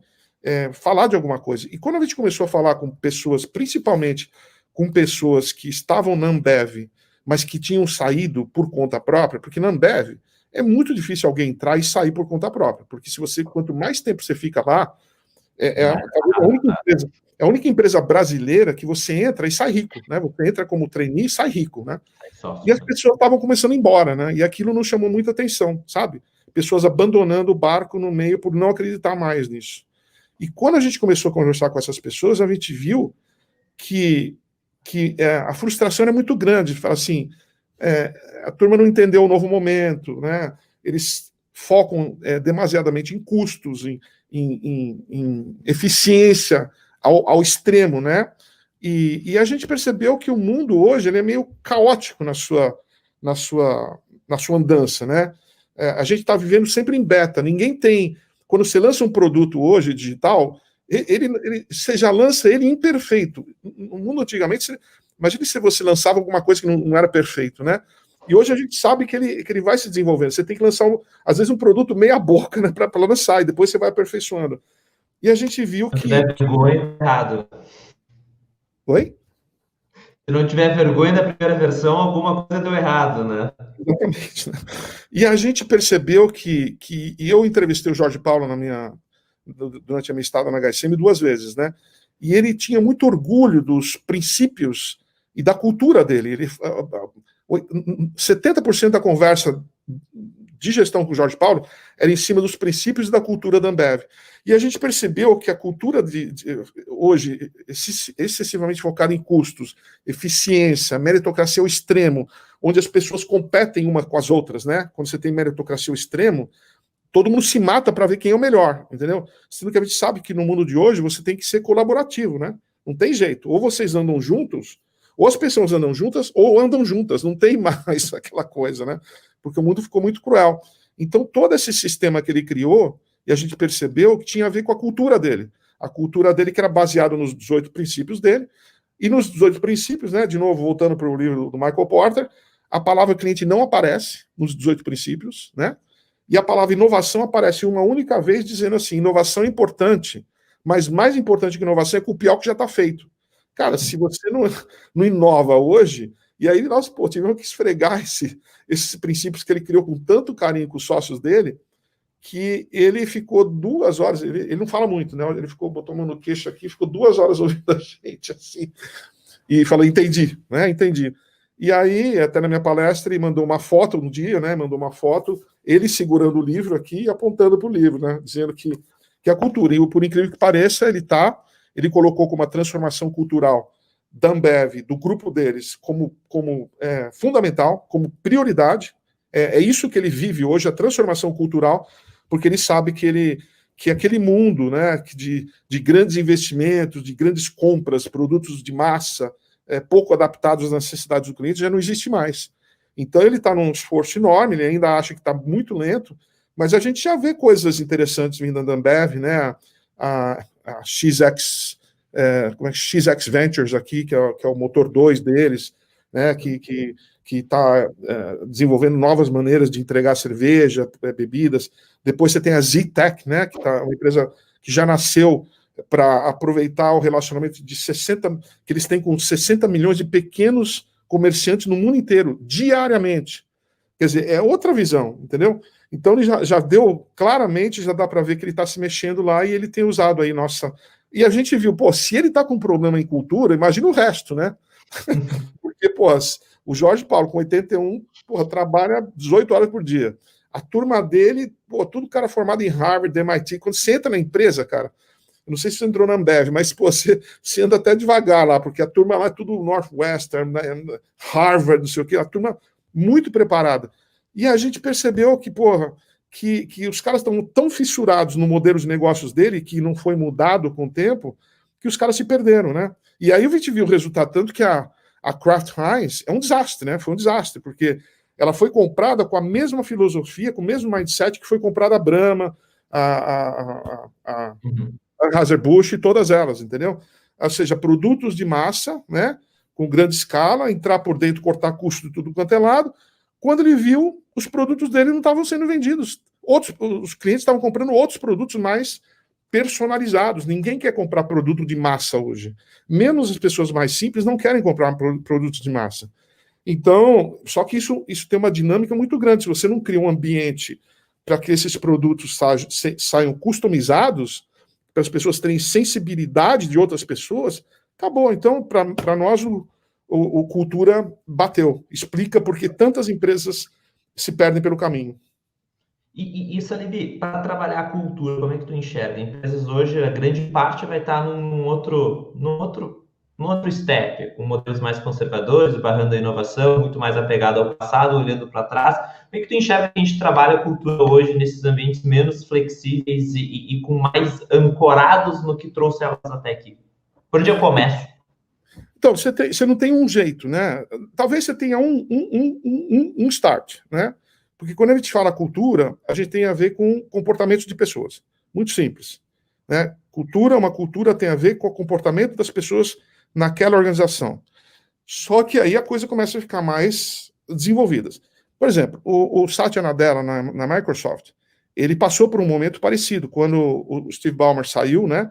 falar de alguma coisa. E quando a gente começou a falar com pessoas, principalmente com pessoas que estavam na Ambev, mas que tinham saído por conta própria, porque na Ambev é muito difícil alguém entrar e sair por conta própria, porque quanto mais tempo você fica lá, é a única empresa brasileira que você entra e sai rico, né? Você entra como trainee e sai rico, né? E as pessoas estavam começando a ir embora, né? E aquilo não chamou muita atenção, sabe? Pessoas abandonando o barco no meio por não acreditar mais nisso. E quando a gente começou a conversar com essas pessoas, a gente viu que a frustração é muito grande. Fala assim, a turma não entendeu o novo momento, né? Eles focam demasiadamente em custos, em eficiência ao extremo, né? E a gente percebeu que o mundo hoje ele é meio caótico na sua andança, né? A gente está vivendo sempre em beta. Ninguém tem... Quando você lança um produto hoje digital, você já lança ele imperfeito. No mundo antigamente, imagine se você lançava alguma coisa que não era perfeito, né? E hoje a gente sabe que ele vai se desenvolvendo. Você tem que lançar, às vezes, um produto meia boca, né, para lançar, e depois você vai aperfeiçoando. E a gente viu que... Se não tiver vergonha, errado. Oi? Se não tiver vergonha da primeira versão, alguma coisa deu errado, né? Exatamente. Né? E a gente percebeu e eu entrevistei o Jorge Paulo durante a minha estada na HSM 2 vezes, né? E ele tinha muito orgulho dos princípios e da cultura dele. 70% da conversa de gestão com o Jorge Paulo era em cima dos princípios e da cultura da Ambev. E a gente percebeu que a cultura hoje, excessivamente focada em custos, eficiência, meritocracia ao extremo, onde as pessoas competem uma com as outras, né? Quando você tem meritocracia ao extremo, todo mundo se mata para ver quem é o melhor, entendeu? Sendo que a gente sabe que no mundo de hoje você tem que ser colaborativo, né? Não tem jeito. Ou vocês andam juntos, ou as pessoas andam juntas, ou andam juntas. Não tem mais aquela coisa, né? Porque o mundo ficou muito cruel. Então, todo esse sistema que ele criou, e a gente percebeu que tinha a ver com a cultura dele. A cultura dele que era baseada nos 18 princípios dele. E nos 18 princípios, né? De novo, voltando para o livro do Michael Porter, a palavra cliente não aparece nos 18 princípios, né? E a palavra inovação aparece uma única vez dizendo assim, inovação é importante, mas mais importante que inovação é copiar o que já está feito. Cara, se você não inova hoje, e aí nós tivemos que esfregar esses princípios que ele criou com tanto carinho com os sócios dele, que ele ficou 2 horas, ele não fala muito, né? Ele botou a mão no queixo aqui, ficou 2 horas ouvindo a gente, assim, e falou: entendi, né? Entendi. E aí, até na minha palestra, ele mandou uma foto um dia, né? Mandou uma foto, ele segurando o livro aqui e apontando para o livro, né? Dizendo que a cultura, e por incrível que pareça, ele colocou como uma transformação cultural da Ambev, do grupo deles, como fundamental, como prioridade. É isso que ele vive hoje, a transformação cultural, porque ele sabe que que aquele mundo, né, de grandes investimentos, de grandes compras, produtos de massa, pouco adaptados às necessidades do cliente, já não existe mais. Então ele está num esforço enorme, ele ainda acha que está muito lento, mas a gente já vê coisas interessantes vindo da Ambev, né? A XX, XX Ventures aqui, que é o motor 2 deles, né? Que está desenvolvendo novas maneiras de entregar cerveja, bebidas. Depois você tem a Z-Tech, né? Que tá uma empresa que já nasceu para aproveitar o relacionamento de 60, que eles têm com 60 milhões de pequenos comerciantes no mundo inteiro, diariamente. Quer dizer, é outra visão, entendeu? Então ele já deu, claramente, já dá para ver que ele está se mexendo lá e ele tem usado aí nossa... E a gente viu, pô, se ele está com problema em cultura, imagina o resto, né? Porque, pô, o Jorge Paulo, com 81, porra, trabalha 18 horas por dia. A turma dele, pô, tudo cara formado em Harvard, MIT. Quando você entra na empresa, cara, eu não sei se você entrou na Ambev, mas pô, você anda até devagar lá, porque a turma lá é tudo Northwestern, né, Harvard, não sei o quê, a turma muito preparada. E a gente percebeu que, porra, que os caras estão tão fissurados no modelo de negócios dele, que não foi mudado com o tempo, que os caras se perderam, né? E aí a gente viu o resultado, tanto que a Kraft Heinz é um desastre, né? Foi um desastre, porque ela foi comprada com a mesma filosofia, com o mesmo mindset que foi comprada a Brahma, a Anheuser-Busch e todas elas, entendeu? Ou seja, produtos de massa, né? Com grande escala, entrar por dentro, cortar custo de tudo quanto é lado. Quando ele viu, os produtos dele não estavam sendo vendidos. Os clientes estavam comprando outros produtos mais personalizados. Ninguém quer comprar produto de massa hoje. Menos as pessoas mais simples não querem comprar produtos de massa. Então, só que isso tem uma dinâmica muito grande. Se você não cria um ambiente para que esses produtos saiam customizados, para as pessoas terem sensibilidade de outras pessoas, acabou. Então, para nós, o cultura bateu. Explica por que tantas empresas se perdem pelo caminho. E Salib, para trabalhar a cultura, como é que tu enxerga? Empresas hoje, a grande parte vai estar num outro step, com modelos mais conservadores, barrando a inovação, muito mais apegado ao passado, olhando para trás. Como é que tu enxerga que a gente trabalha a cultura hoje nesses ambientes menos flexíveis e com mais ancorados no que trouxe elas até aqui? Por onde eu começo? Então, você não tem um jeito, né? Talvez você tenha um start, né? Porque quando a gente fala cultura, a gente tem a ver com comportamentos de pessoas. Muito simples, né? Uma cultura tem a ver com o comportamento das pessoas naquela organização. Só que aí a coisa começa a ficar mais desenvolvida. Por exemplo, o Satya Nadella na Microsoft, ele passou por um momento parecido. Quando o Steve Ballmer saiu, né?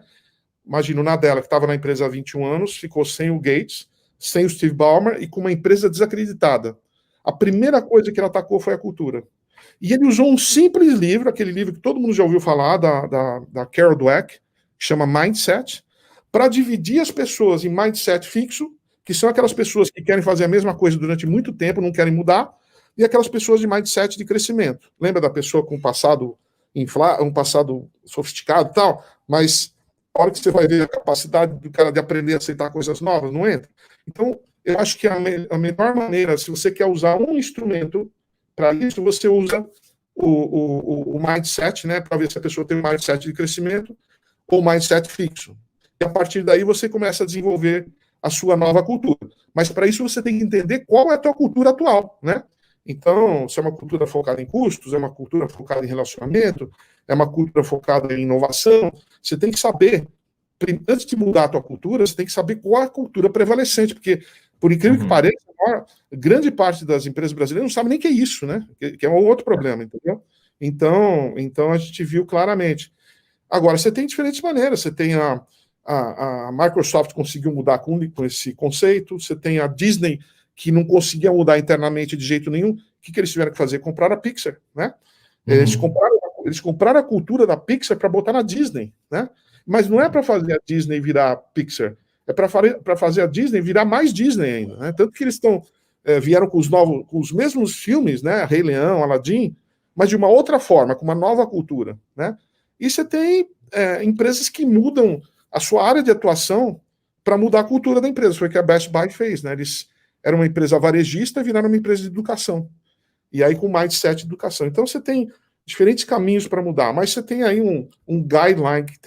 Imagina o Nadella, que estava na empresa há 21 anos, ficou sem o Gates, sem o Steve Ballmer e com uma empresa desacreditada. A primeira coisa que ele atacou foi a cultura. E ele usou um simples livro, aquele livro que todo mundo já ouviu falar, da Carol Dweck, que chama Mindset, para dividir as pessoas em mindset fixo, que são aquelas pessoas que querem fazer a mesma coisa durante muito tempo, não querem mudar, e aquelas pessoas de mindset de crescimento. Lembra da pessoa com um passado sofisticado e tal, mas a hora que você vai ver a capacidade do cara de aprender a aceitar coisas novas, não entra. Então, eu acho que a melhor maneira, se você quer usar um instrumento para isso, você usa o mindset, né, para ver se a pessoa tem um mindset de crescimento ou mindset fixo. E a partir daí você começa a desenvolver a sua nova cultura. Mas para isso você tem que entender qual é a tua cultura atual, né? Então, se é uma cultura focada em custos, é uma cultura focada em relacionamento, é uma cultura focada em inovação, você tem que saber, antes de mudar a tua cultura, você tem que saber qual é a cultura prevalecente, porque, por incrível que pareça, grande parte das empresas brasileiras não sabe nem o que é isso, né? Que é um outro problema, entendeu? Então a gente viu claramente. Agora, você tem diferentes maneiras, você tem a Microsoft conseguiu mudar com esse conceito, você tem a Disney, que não conseguia mudar internamente de jeito nenhum. O que eles tiveram que fazer? Comprar a Pixar, né? Eles compraram a cultura da Pixar para botar na Disney, né? Mas não é para fazer a Disney virar Pixar, é para fazer a Disney virar mais Disney ainda, né? Tanto que eles vieram com os mesmos filmes, né? Rei Leão, Aladdin, mas de uma outra forma, com uma nova cultura, né? E você tem empresas que mudam a sua área de atuação para mudar a cultura da empresa. Foi o que a Best Buy fez, né? Eles eram uma empresa varejista e viraram uma empresa de educação. E aí com mindset de educação. Então você tem diferentes caminhos para mudar, mas você tem aí um guideline que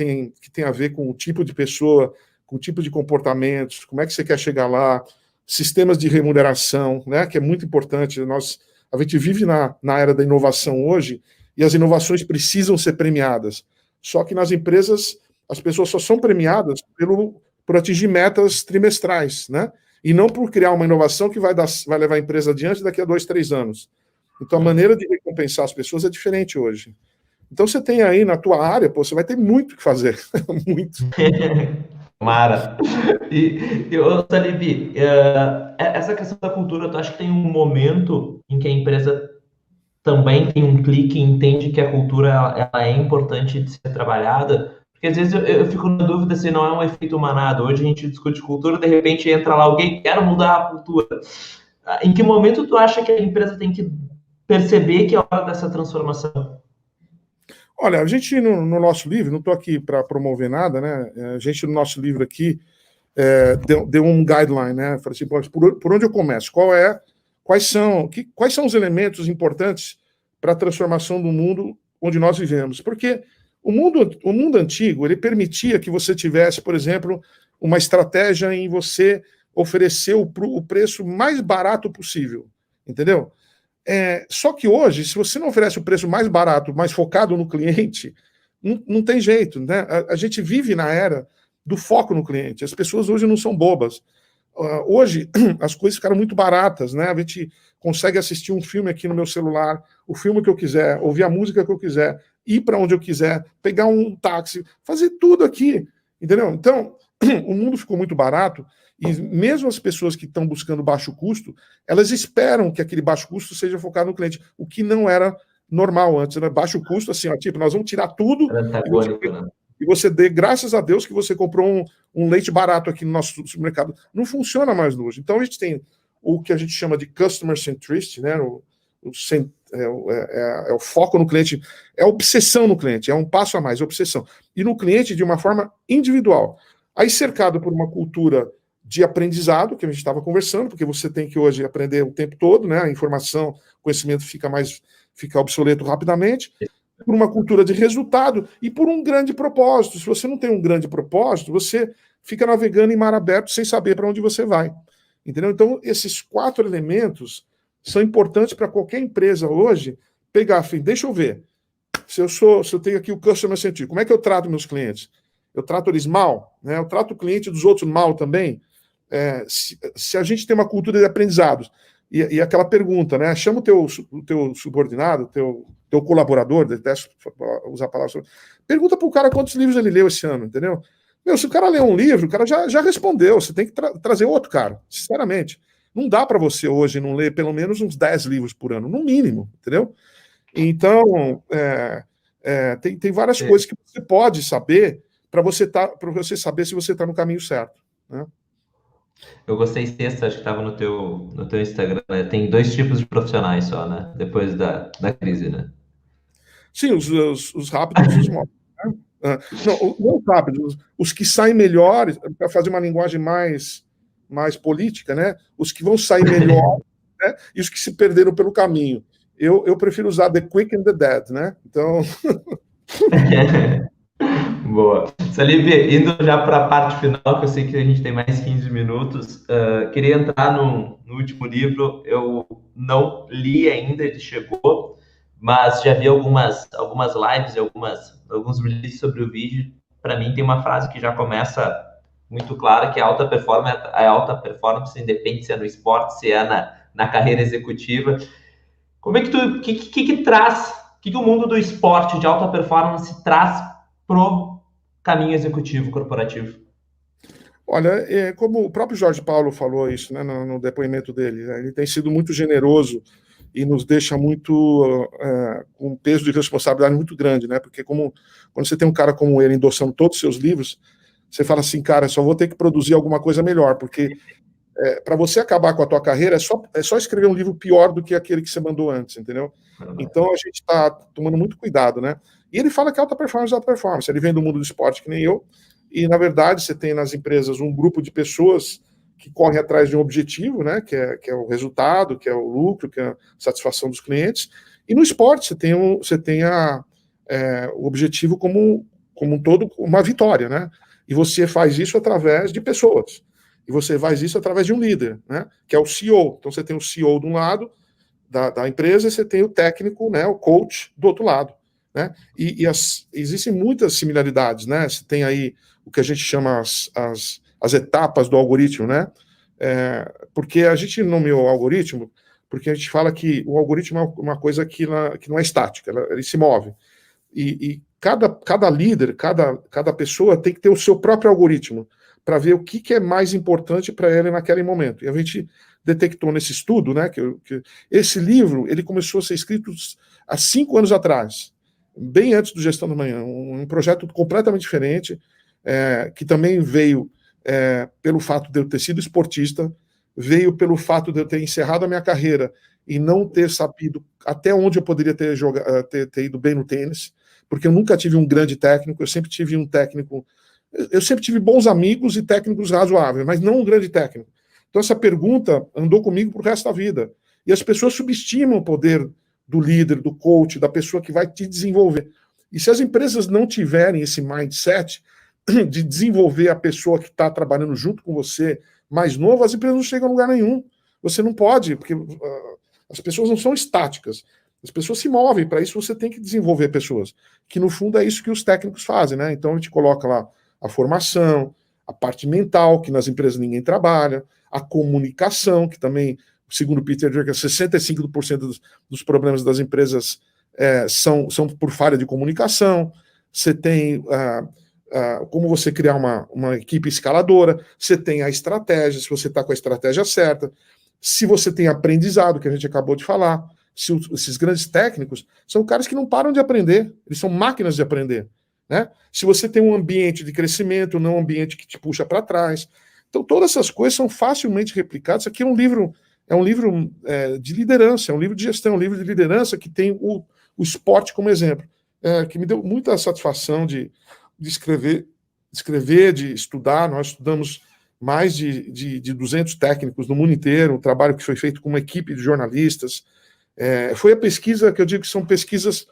tem a ver com o tipo de pessoa, com o tipo de comportamentos, como é que você quer chegar lá, sistemas de remuneração, né, que é muito importante. A gente vive na era da inovação hoje, e as inovações precisam ser premiadas. Só que nas empresas, as pessoas só são premiadas por atingir metas trimestrais, né? E não por criar uma inovação que vai levar a empresa adiante daqui a 2, 3 anos. Então, a maneira de recompensar as pessoas é diferente hoje. Então, você tem aí na tua área, você vai ter muito o que fazer. Muito. Mara. Talib, essa questão da cultura, tu acha que tem um momento em que a empresa também tem um clique e entende que a cultura ela é importante de ser trabalhada? Porque às vezes eu fico na dúvida se não é um efeito manada. Hoje a gente discute cultura, de repente entra lá alguém, quer mudar a cultura. Em que momento tu acha que a empresa tem que perceber que é hora dessa transformação? Olha, a gente no nosso livro, não estou aqui para promover nada, né? A gente no nosso livro aqui deu um guideline, né? Falei assim, por onde eu começo? Quais são os elementos importantes para a transformação do mundo onde nós vivemos? Porque o mundo antigo, ele permitia que você tivesse, por exemplo, uma estratégia em você oferecer o preço mais barato possível, entendeu? Só que hoje, se você não oferece o preço mais barato, mais focado no cliente, não tem jeito, né? A gente vive na era do foco no cliente. As pessoas hoje não são bobas. Hoje, as coisas ficaram muito baratas, né? A gente consegue assistir um filme aqui no meu celular, o filme que eu quiser, ouvir a música que eu quiser, ir para onde eu quiser, pegar um táxi, fazer tudo aqui, entendeu? Então, o mundo ficou muito barato, e mesmo as pessoas que estão buscando baixo custo, elas esperam que aquele baixo custo seja focado no cliente, o que não era normal antes, né? Baixo custo, assim, ó, tipo, nós vamos tirar tudo e você dê, graças a Deus que você comprou um leite barato aqui no nosso supermercado. Não funciona mais hoje. Então a gente tem o que a gente chama de customer centricity, né? O foco no cliente, é a obsessão no cliente, é um passo a mais, é obsessão. E no cliente de uma forma individual. Aí cercado por uma cultura de aprendizado, que a gente estava conversando, porque você tem que hoje aprender o tempo todo, né? A informação, conhecimento fica obsoleto rapidamente, por uma cultura de resultado e por um grande propósito. Se você não tem um grande propósito, você fica navegando em mar aberto sem saber para onde você vai. Entendeu? Então, esses 4 elementos são importantes para qualquer empresa hoje pegar, deixa eu ver, se eu tenho aqui o customer centric, como é que eu trato meus clientes? Eu trato eles mal, né? Eu trato o cliente dos outros mal também. Se a gente tem uma cultura de aprendizados, e aquela pergunta, né? Chama o teu subordinado, teu colaborador, detesto usar a palavra, pergunta para o cara quantos livros ele leu esse ano, entendeu? Se o cara lê um livro, o cara já respondeu, você tem que trazer outro cara, sinceramente. Não dá para você hoje não ler pelo menos uns 10 livros por ano, no mínimo, entendeu? Então, tem várias coisas que você pode saber para você saber se você está no caminho certo, né? Eu gostei sexta, acho que estava no teu Instagram, né? Tem 2 tipos de profissionais só, né? Depois da crise, né? Sim, os rápidos e os móveis. Né? Não os rápidos, os que saem melhores, para fazer uma linguagem mais política, né? Os que vão sair melhor, né? E os que se perderam pelo caminho. Eu prefiro usar the quick and the dead, né? Então... Boa. Salib, indo já para a parte final, que eu sei que a gente tem mais 15 minutos, queria entrar no último livro. Eu não li ainda, ele chegou, mas já vi algumas lives e alguns releases sobre o vídeo. Para mim, tem uma frase que já começa muito clara, que a alta performance independe se é no esporte, se é na carreira executiva. Como é que que o mundo do esporte de alta performance traz pro caminho executivo corporativo? Olha, como o próprio Jorge Paulo falou isso, né, no depoimento dele, né, ele tem sido muito generoso e nos deixa muito com um peso de responsabilidade muito grande, né? Porque quando você tem um cara como ele endossando todos os seus livros, você fala assim, cara, só vou ter que produzir alguma coisa melhor, porque para você acabar com a tua carreira é só escrever um livro pior do que aquele que você mandou antes, entendeu? Então a gente está tomando muito cuidado, né? E ele fala que alta performance, ele vem do mundo do esporte que nem eu, e na verdade você tem nas empresas um grupo de pessoas que correm atrás de um objetivo, né? Que é o resultado, que é o lucro, que é a satisfação dos clientes, E no esporte você tem o objetivo como um todo, uma vitória, né? E você faz isso através de pessoas. E você faz isso através de um líder, né? Que é o CEO. Então você tem o CEO de um lado da empresa e você tem o técnico, né? O coach do outro lado, né? Existem muitas similaridades, né? Você tem aí o que a gente chama as etapas do algoritmo, né? Porque a gente nomeou o algoritmo porque a gente fala que o algoritmo é uma coisa que não é estática, ele se move. E cada líder, cada pessoa tem que ter o seu próprio algoritmo para ver o que é mais importante para ele naquele momento. E a gente detectou nesse estudo, né, que esse livro ele começou a ser escrito há 5 anos atrás, bem antes do Gestão da Manhã, um projeto completamente diferente, que também veio pelo fato de eu ter sido esportista, veio pelo fato de eu ter encerrado a minha carreira e não ter sabido até onde eu poderia ter ido bem no tênis, porque eu nunca tive um grande técnico, eu sempre tive bons amigos e técnicos razoáveis, mas não um grande técnico. Então essa pergunta andou comigo pro resto da vida. E as pessoas subestimam o poder do líder, do coach, da pessoa que vai te desenvolver. E se as empresas não tiverem esse mindset de desenvolver a pessoa que está trabalhando junto com você, mais novo, as empresas não chegam a lugar nenhum. Você não pode, porque as pessoas não são estáticas. As pessoas se movem, para isso você tem que desenvolver pessoas, que no fundo é isso que os técnicos fazem, né? Então a gente coloca lá a formação, a parte mental, que nas empresas ninguém trabalha, a comunicação, que também, segundo Peter Drucker, 65% dos problemas das empresas são por falha de comunicação. Você tem como você criar uma equipe escaladora, você tem a estratégia, se você está com a estratégia certa, se você tem aprendizado, que a gente acabou de falar. Esses grandes técnicos são caras que não param de aprender, eles são máquinas de aprender, né? Se você tem um ambiente de crescimento, não um ambiente que te puxa para trás. Então, todas essas coisas são facilmente replicadas. Isso aqui é um livro de liderança, é um livro de gestão, um livro de liderança que tem o esporte como exemplo, que me deu muita satisfação de escrever, de estudar. Nós estudamos mais de 200 técnicos no mundo inteiro, um trabalho que foi feito com uma equipe de jornalistas. Foi a pesquisa que eu digo que são pesquisas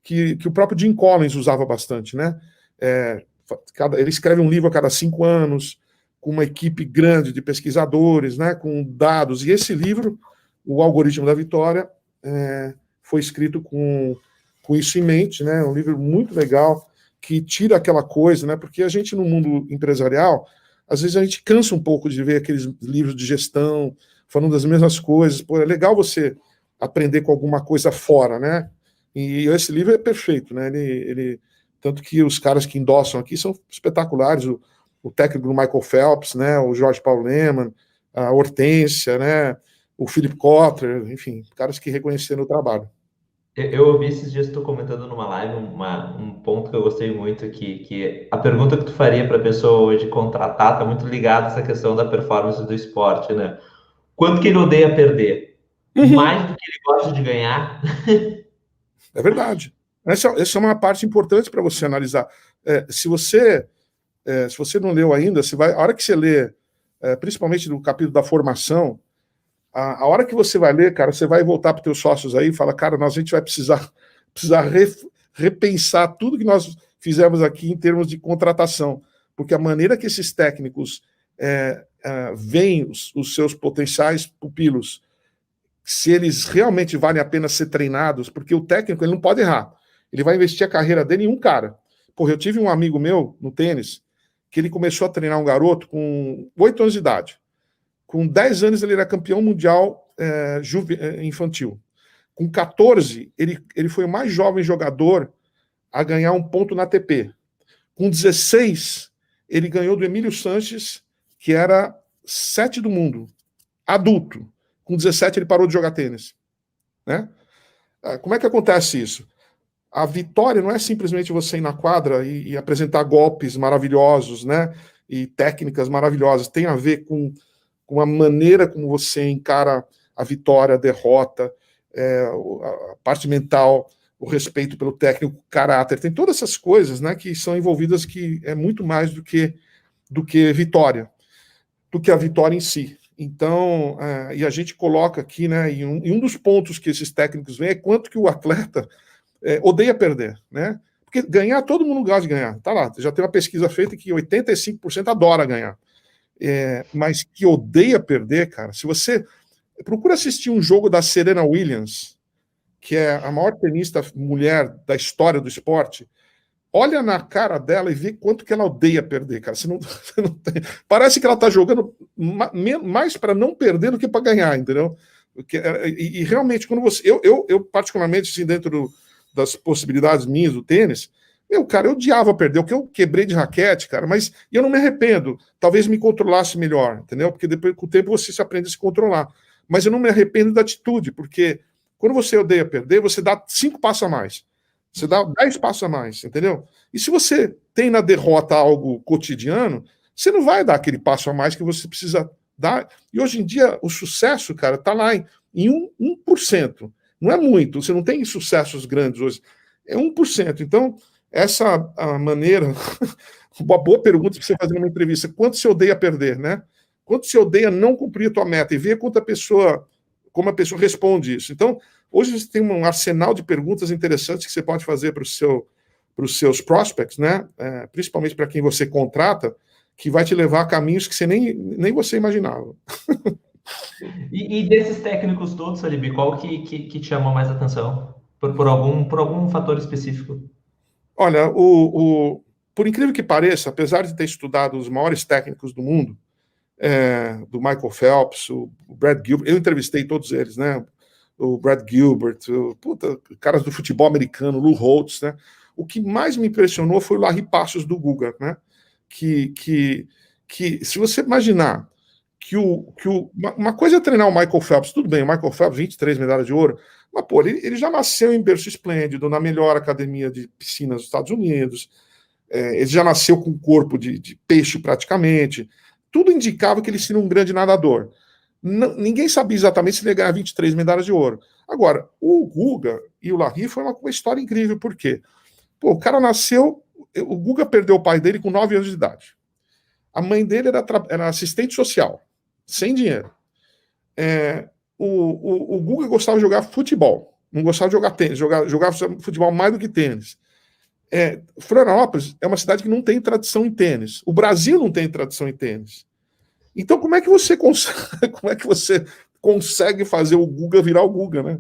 que o próprio Jim Collins usava bastante, né? Ele escreve um livro a cada 5 anos, com uma equipe grande de pesquisadores, né, com dados, e esse livro, O Algoritmo da Vitória, foi escrito com isso em mente, né? Um livro muito legal, que tira aquela coisa, né? Porque a gente, no mundo empresarial, às vezes a gente cansa um pouco de ver aqueles livros de gestão, falando das mesmas coisas. Pô, é legal você aprender com alguma coisa fora, né? E esse livro é perfeito, né? Tanto que os caras que endossam aqui são espetaculares, o técnico do Michael Phelps, né? O Jorge Paulo Lemann, a Hortência, né? O Philip Kotler, enfim, caras que reconheceram o trabalho. Eu ouvi esses dias tu comentando numa live um ponto que eu gostei muito, que a pergunta que tu faria para a pessoa hoje contratar está muito ligada a essa questão da performance do esporte, né? Quanto que ele odeia perder? Mais do que ele gosta de ganhar? É verdade. Essa é uma parte importante para você analisar. Se você não leu ainda, a hora que você lê, principalmente no capítulo da formação, a hora que você vai ler, cara, você vai voltar para os teus sócios aí e fala, cara, a gente vai precisar repensar tudo que nós fizemos aqui em termos de contratação, porque a maneira que esses técnicos veem os seus potenciais pupilos, se eles realmente valem a pena ser treinados, porque o técnico ele não pode errar, ele vai investir a carreira dele em um cara. Porra, eu tive um amigo meu no tênis, que ele começou a treinar um garoto com 8 anos de idade. Com 10 anos ele era campeão mundial infantil. Com 14, ele foi o mais jovem jogador a ganhar um ponto na ATP. Com 16, ele ganhou do Emílio Sanches, que era 7 do mundo, adulto. Com 17, ele parou de jogar tênis. Né? Como é que acontece isso? A vitória não é simplesmente você ir na quadra e apresentar golpes maravilhosos, né? E técnicas maravilhosas. Tem a ver com a maneira como você encara a vitória, a derrota, a parte mental, o respeito pelo técnico, o caráter. Tem todas essas coisas, né, que são envolvidas, que é muito mais do que vitória, do que a vitória em si. Então, e a gente coloca aqui, né, e um dos pontos que esses técnicos veem é quanto que o atleta odeia perder, né? Porque ganhar, todo mundo gosta de ganhar. Tá lá, já tem uma pesquisa feita que 85% adora ganhar. Mas que odeia perder, cara. Se você procura assistir um jogo da Serena Williams, que é a maior tenista mulher da história do esporte, olha na cara dela e vê quanto que ela odeia perder, cara. Você não tem... Parece que ela tá jogando mais para não perder do que para ganhar, entendeu? E realmente, quando você... Eu particularmente, assim, dentro das possibilidades minhas do tênis, cara, eu odiava perder, o que eu quebrei de raquete, cara, mas eu não me arrependo. Talvez me controlasse melhor, entendeu? Porque depois, com o tempo, você se aprende a se controlar. Mas eu não me arrependo da atitude, porque quando você odeia perder, você dá 5 passos a mais. Você dá 10 passos a mais, entendeu? E se você tem na derrota algo cotidiano, você não vai dar aquele passo a mais que você precisa dar. E hoje em dia, o sucesso, cara, tá lá em 1%. Não é muito, você não tem sucessos grandes hoje. É 1%. Então, essa a maneira... Uma boa pergunta para você fazer numa entrevista. Quanto você odeia perder, né? Quanto você odeia não cumprir a tua meta? E ver como a pessoa responde isso. Então, hoje você tem um arsenal de perguntas interessantes que você pode fazer para os seus prospects, né? Principalmente para quem você contrata, que vai te levar a caminhos que você nem você imaginava. E desses técnicos todos, Salib, qual que te chama mais atenção? Por algum fator específico? Olha, por incrível que pareça, apesar de ter estudado os maiores técnicos do mundo, do Michael Phelps, o Brad Gilbert, eu entrevistei todos eles, né? O Brad Gilbert, caras do futebol americano, Lou Holtz, né? O que mais me impressionou foi o Larry Passos do Guga, né? Que se você imaginar que uma coisa é treinar o Michael Phelps, tudo bem, o Michael Phelps, 23 medalhas de ouro, mas, pô, ele já nasceu em berço esplêndido, na melhor academia de piscinas dos Estados Unidos, ele já nasceu com um corpo de peixe praticamente, tudo indicava que ele seria um grande nadador. Ninguém sabia exatamente se ele ia ganhar 23 medalhas de ouro. Agora, o Guga e o Larry foi uma história incrível, por quê? Pô, o cara nasceu, o Guga perdeu o pai dele com 9 anos de idade. A mãe dele era assistente social, sem dinheiro. O Guga gostava de jogar futebol, não gostava de jogar tênis, jogava futebol mais do que tênis. Florianópolis é uma cidade que não tem tradição em tênis. O Brasil não tem tradição em tênis. Então, como é que você consegue fazer o Guga virar o Guga, né?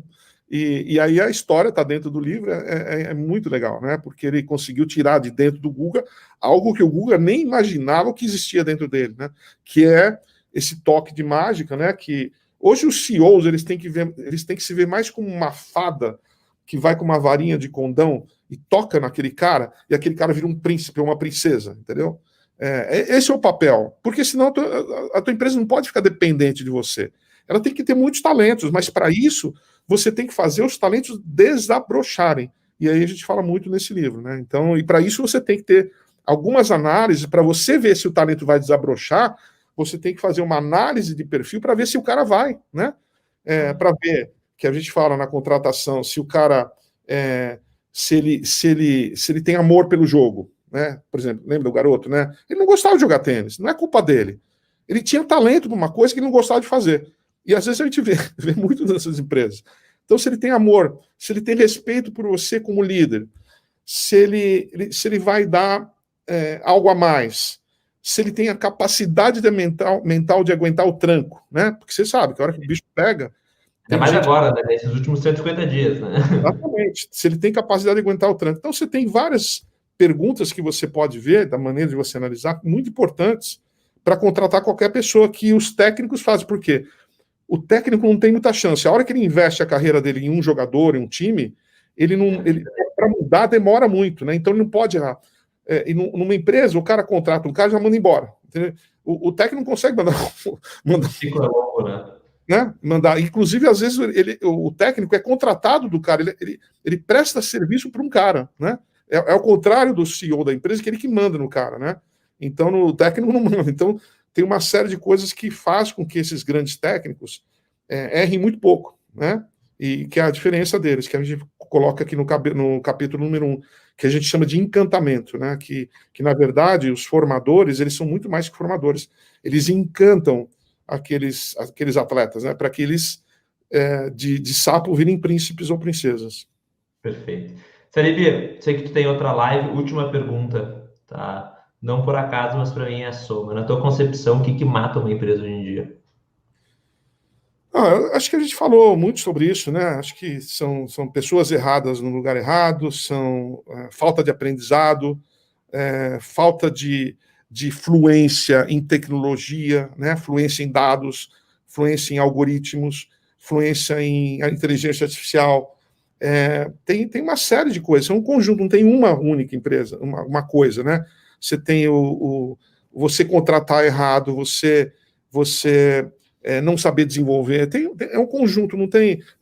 E aí a história está dentro do livro, é muito legal, né? Porque ele conseguiu tirar de dentro do Guga algo que o Guga nem imaginava que existia dentro dele, né? Que é esse toque de mágica, né? Que hoje os CEOs eles têm que se ver mais como uma fada que vai com uma varinha de condão e toca naquele cara, e aquele cara vira um príncipe ou uma princesa, entendeu? Esse é o papel, porque senão a tua empresa não pode ficar dependente de você. Ela tem que ter muitos talentos, mas para isso você tem que fazer os talentos desabrocharem. E aí a gente fala muito nesse livro, né? Então, e para isso você tem que ter algumas análises, para você ver se o talento vai desabrochar, você tem que fazer uma análise de perfil para ver se o cara vai, né? Para ver, que a gente fala na contratação, se o cara se ele tem amor pelo jogo, né? Por exemplo, lembra do garoto, né? Ele não gostava de jogar tênis, não é culpa dele. Ele tinha talento para uma coisa que ele não gostava de fazer. E às vezes a gente vê muito nessas empresas. Então, se ele tem amor, se ele tem respeito por você como líder, se ele vai dar algo a mais, se ele tem a capacidade mental de aguentar o tranco, né? Porque você sabe que a hora que o bicho pega... Ainda mais agora, né? Nesses últimos 150 dias, né? Exatamente. Se ele tem capacidade de aguentar o tranco. Então, você tem várias perguntas que você pode ver, da maneira de você analisar, muito importantes para contratar qualquer pessoa, que os técnicos fazem. Por quê? O técnico não tem muita chance. A hora que ele investe a carreira dele em um jogador, em um time, para mudar demora muito, né? Então ele não pode errar. E numa empresa, o cara contrata um cara e já manda embora. Entendeu? O técnico não consegue mandar Ciclo é longo, né? Mandar. Inclusive, às vezes, o técnico é contratado do cara, ele presta serviço para um cara, né? É o contrário do CEO da empresa, que ele que manda no cara, né? Então, o técnico não manda. Então, tem uma série de coisas que faz com que esses grandes técnicos errem muito pouco, né? E que é a diferença deles, que a gente coloca aqui no capítulo número 1, que a gente chama de encantamento, né? Que na verdade, os formadores, eles são muito mais que formadores. Eles encantam aqueles atletas, né? Para que eles, de sapo, virem príncipes ou princesas. Perfeito. Salib, sei que tu tem outra live. Última pergunta, tá? Não por acaso, mas para mim é a soma. Na tua concepção, o que mata uma empresa hoje em dia? Eu acho que a gente falou muito sobre isso, né? Acho que são pessoas erradas no lugar errado, são falta de aprendizado, falta de fluência em tecnologia, né? Fluência em dados, fluência em algoritmos, fluência em inteligência artificial. Tem uma série de coisas, é um conjunto, não tem uma única empresa, uma coisa, né? Você tem você contratar errado, você não saber desenvolver, é um conjunto, não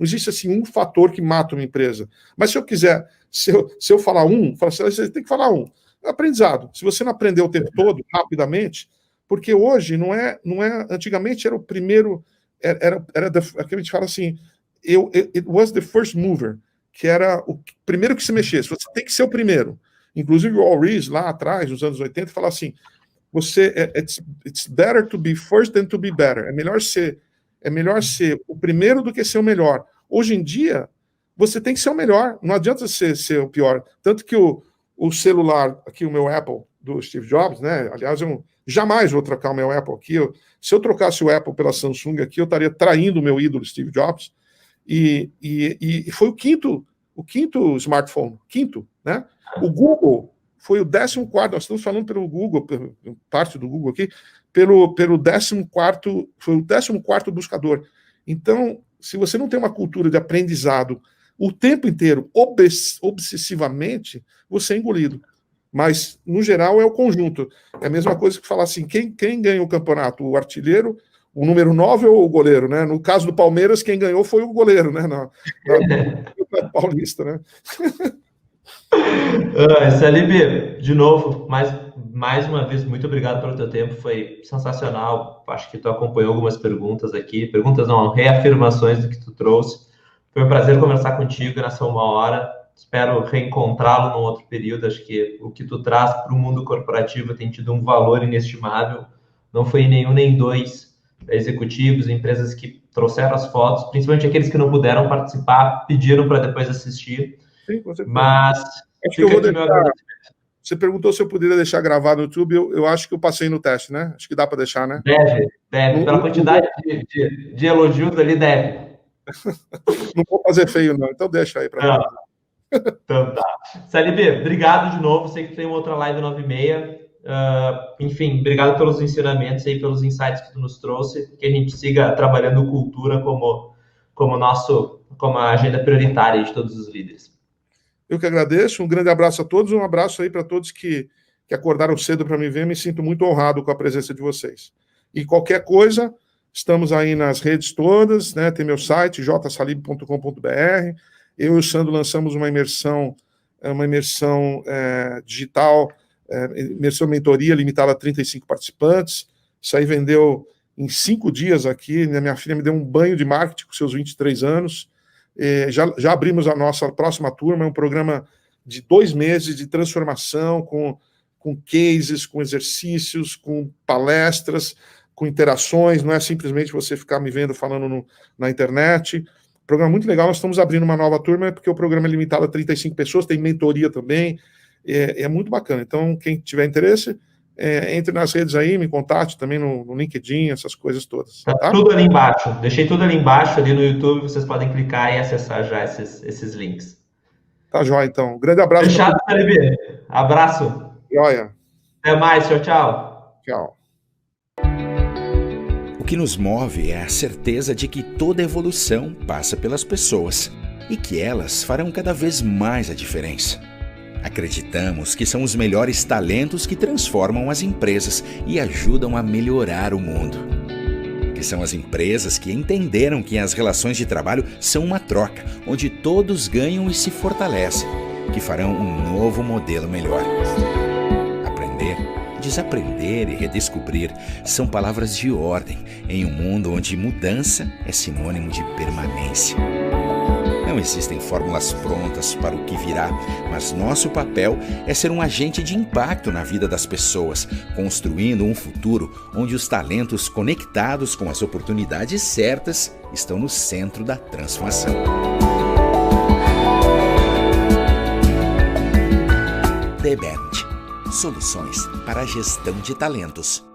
existe assim um fator que mata uma empresa. Mas se eu quiser, se eu falar você tem que falar aprendizado. Se você não aprendeu o tempo todo, rapidamente, porque hoje não é antigamente era o primeiro, era aquilo que a gente fala assim, it was the first mover, que era o primeiro que se mexesse, você tem que ser o primeiro. Inclusive o Al Ries, lá atrás, nos anos 80, fala assim, it's better to be first than to be better. É melhor ser o primeiro do que ser o melhor. Hoje em dia, você tem que ser o melhor. Não adianta ser o pior. Tanto que o celular, aqui o meu Apple, do Steve Jobs, né? Aliás, eu jamais vou trocar o meu Apple aqui. Se eu trocasse o Apple pela Samsung aqui, eu estaria traindo o meu ídolo Steve Jobs. E foi o quinto smartphone. Quinto, né? O Google foi o 14º, nós estamos falando pelo Google, parte do Google aqui, pelo 14º, foi o 14º buscador. Então, se você não tem uma cultura de aprendizado o tempo inteiro, obsessivamente, você é engolido. Mas, no geral, é o conjunto. É a mesma coisa que falar assim, quem ganhou o campeonato? O artilheiro, o número 9 ou o goleiro, né? No caso do Palmeiras, quem ganhou foi o goleiro, né? Na Paulista, né? Salib, de novo, mais uma vez, muito obrigado pelo teu tempo, foi sensacional. Acho que tu acompanhou algumas perguntas aqui, reafirmações do que tu trouxe. Foi um prazer conversar contigo nessa 1 hora. Espero reencontrá-lo num outro período. Acho que o que tu traz para o mundo corporativo tem tido um valor inestimável. Não foi nenhum nem dois executivos, empresas que trouxeram as fotos, principalmente aqueles que não puderam participar, pediram para depois assistir. Sim, com certeza. Mas acho fica aqui meu agradecimento. Você perguntou se eu poderia deixar gravado no YouTube, eu acho que eu passei no teste, né? Acho que dá para deixar, né? Deve. Pela quantidade de elogios ali, deve. Não vou fazer feio, não. Então deixa aí para mim. Então tá. Salib, obrigado de novo. Sei que tem uma outra live 9h30. Enfim, obrigado pelos ensinamentos e pelos insights que tu nos trouxe. Que a gente siga trabalhando cultura como a agenda prioritária de todos os líderes. Eu que agradeço. Um grande abraço a todos. Um abraço aí para todos que acordaram cedo para me ver. Me sinto muito honrado com a presença de vocês. E qualquer coisa, estamos aí nas redes todas, né? Tem meu site, jsalib.com.br. Eu e o Sandro lançamos uma imersão digital, imersão mentoria limitada a 35 participantes. Isso aí vendeu em 5 dias aqui. Minha filha me deu um banho de marketing com seus 23 anos. Já abrimos a nossa próxima turma, é um programa de 2 meses de transformação, com cases, com exercícios, com palestras, com interações. Não é simplesmente você ficar me vendo falando na internet. Programa muito legal. Nós estamos abrindo uma nova turma, porque o programa é limitado a 35 pessoas, tem mentoria também, é muito bacana. Então, quem tiver interesse, entre nas redes aí, me contate também no LinkedIn, essas coisas todas. Tá tudo ali embaixo. Deixei tudo ali embaixo, ali no YouTube, vocês podem clicar e acessar já esses links. Tá jóia, então. Um grande abraço. Fechado, Salib. Abraço. Jóia. Até mais. Tchau, tchau. Tchau. O que nos move é a certeza de que toda evolução passa pelas pessoas e que elas farão cada vez mais a diferença. Acreditamos que são os melhores talentos que transformam as empresas e ajudam a melhorar o mundo. Que são as empresas que entenderam que as relações de trabalho são uma troca, onde todos ganham e se fortalecem, que farão um novo modelo melhor. Aprender, desaprender e redescobrir são palavras de ordem em um mundo onde mudança é sinônimo de permanência. Não existem fórmulas prontas para o que virá, mas nosso papel é ser um agente de impacto na vida das pessoas, construindo um futuro onde os talentos conectados com as oportunidades certas estão no centro da transformação. The Band. Soluções para a gestão de talentos.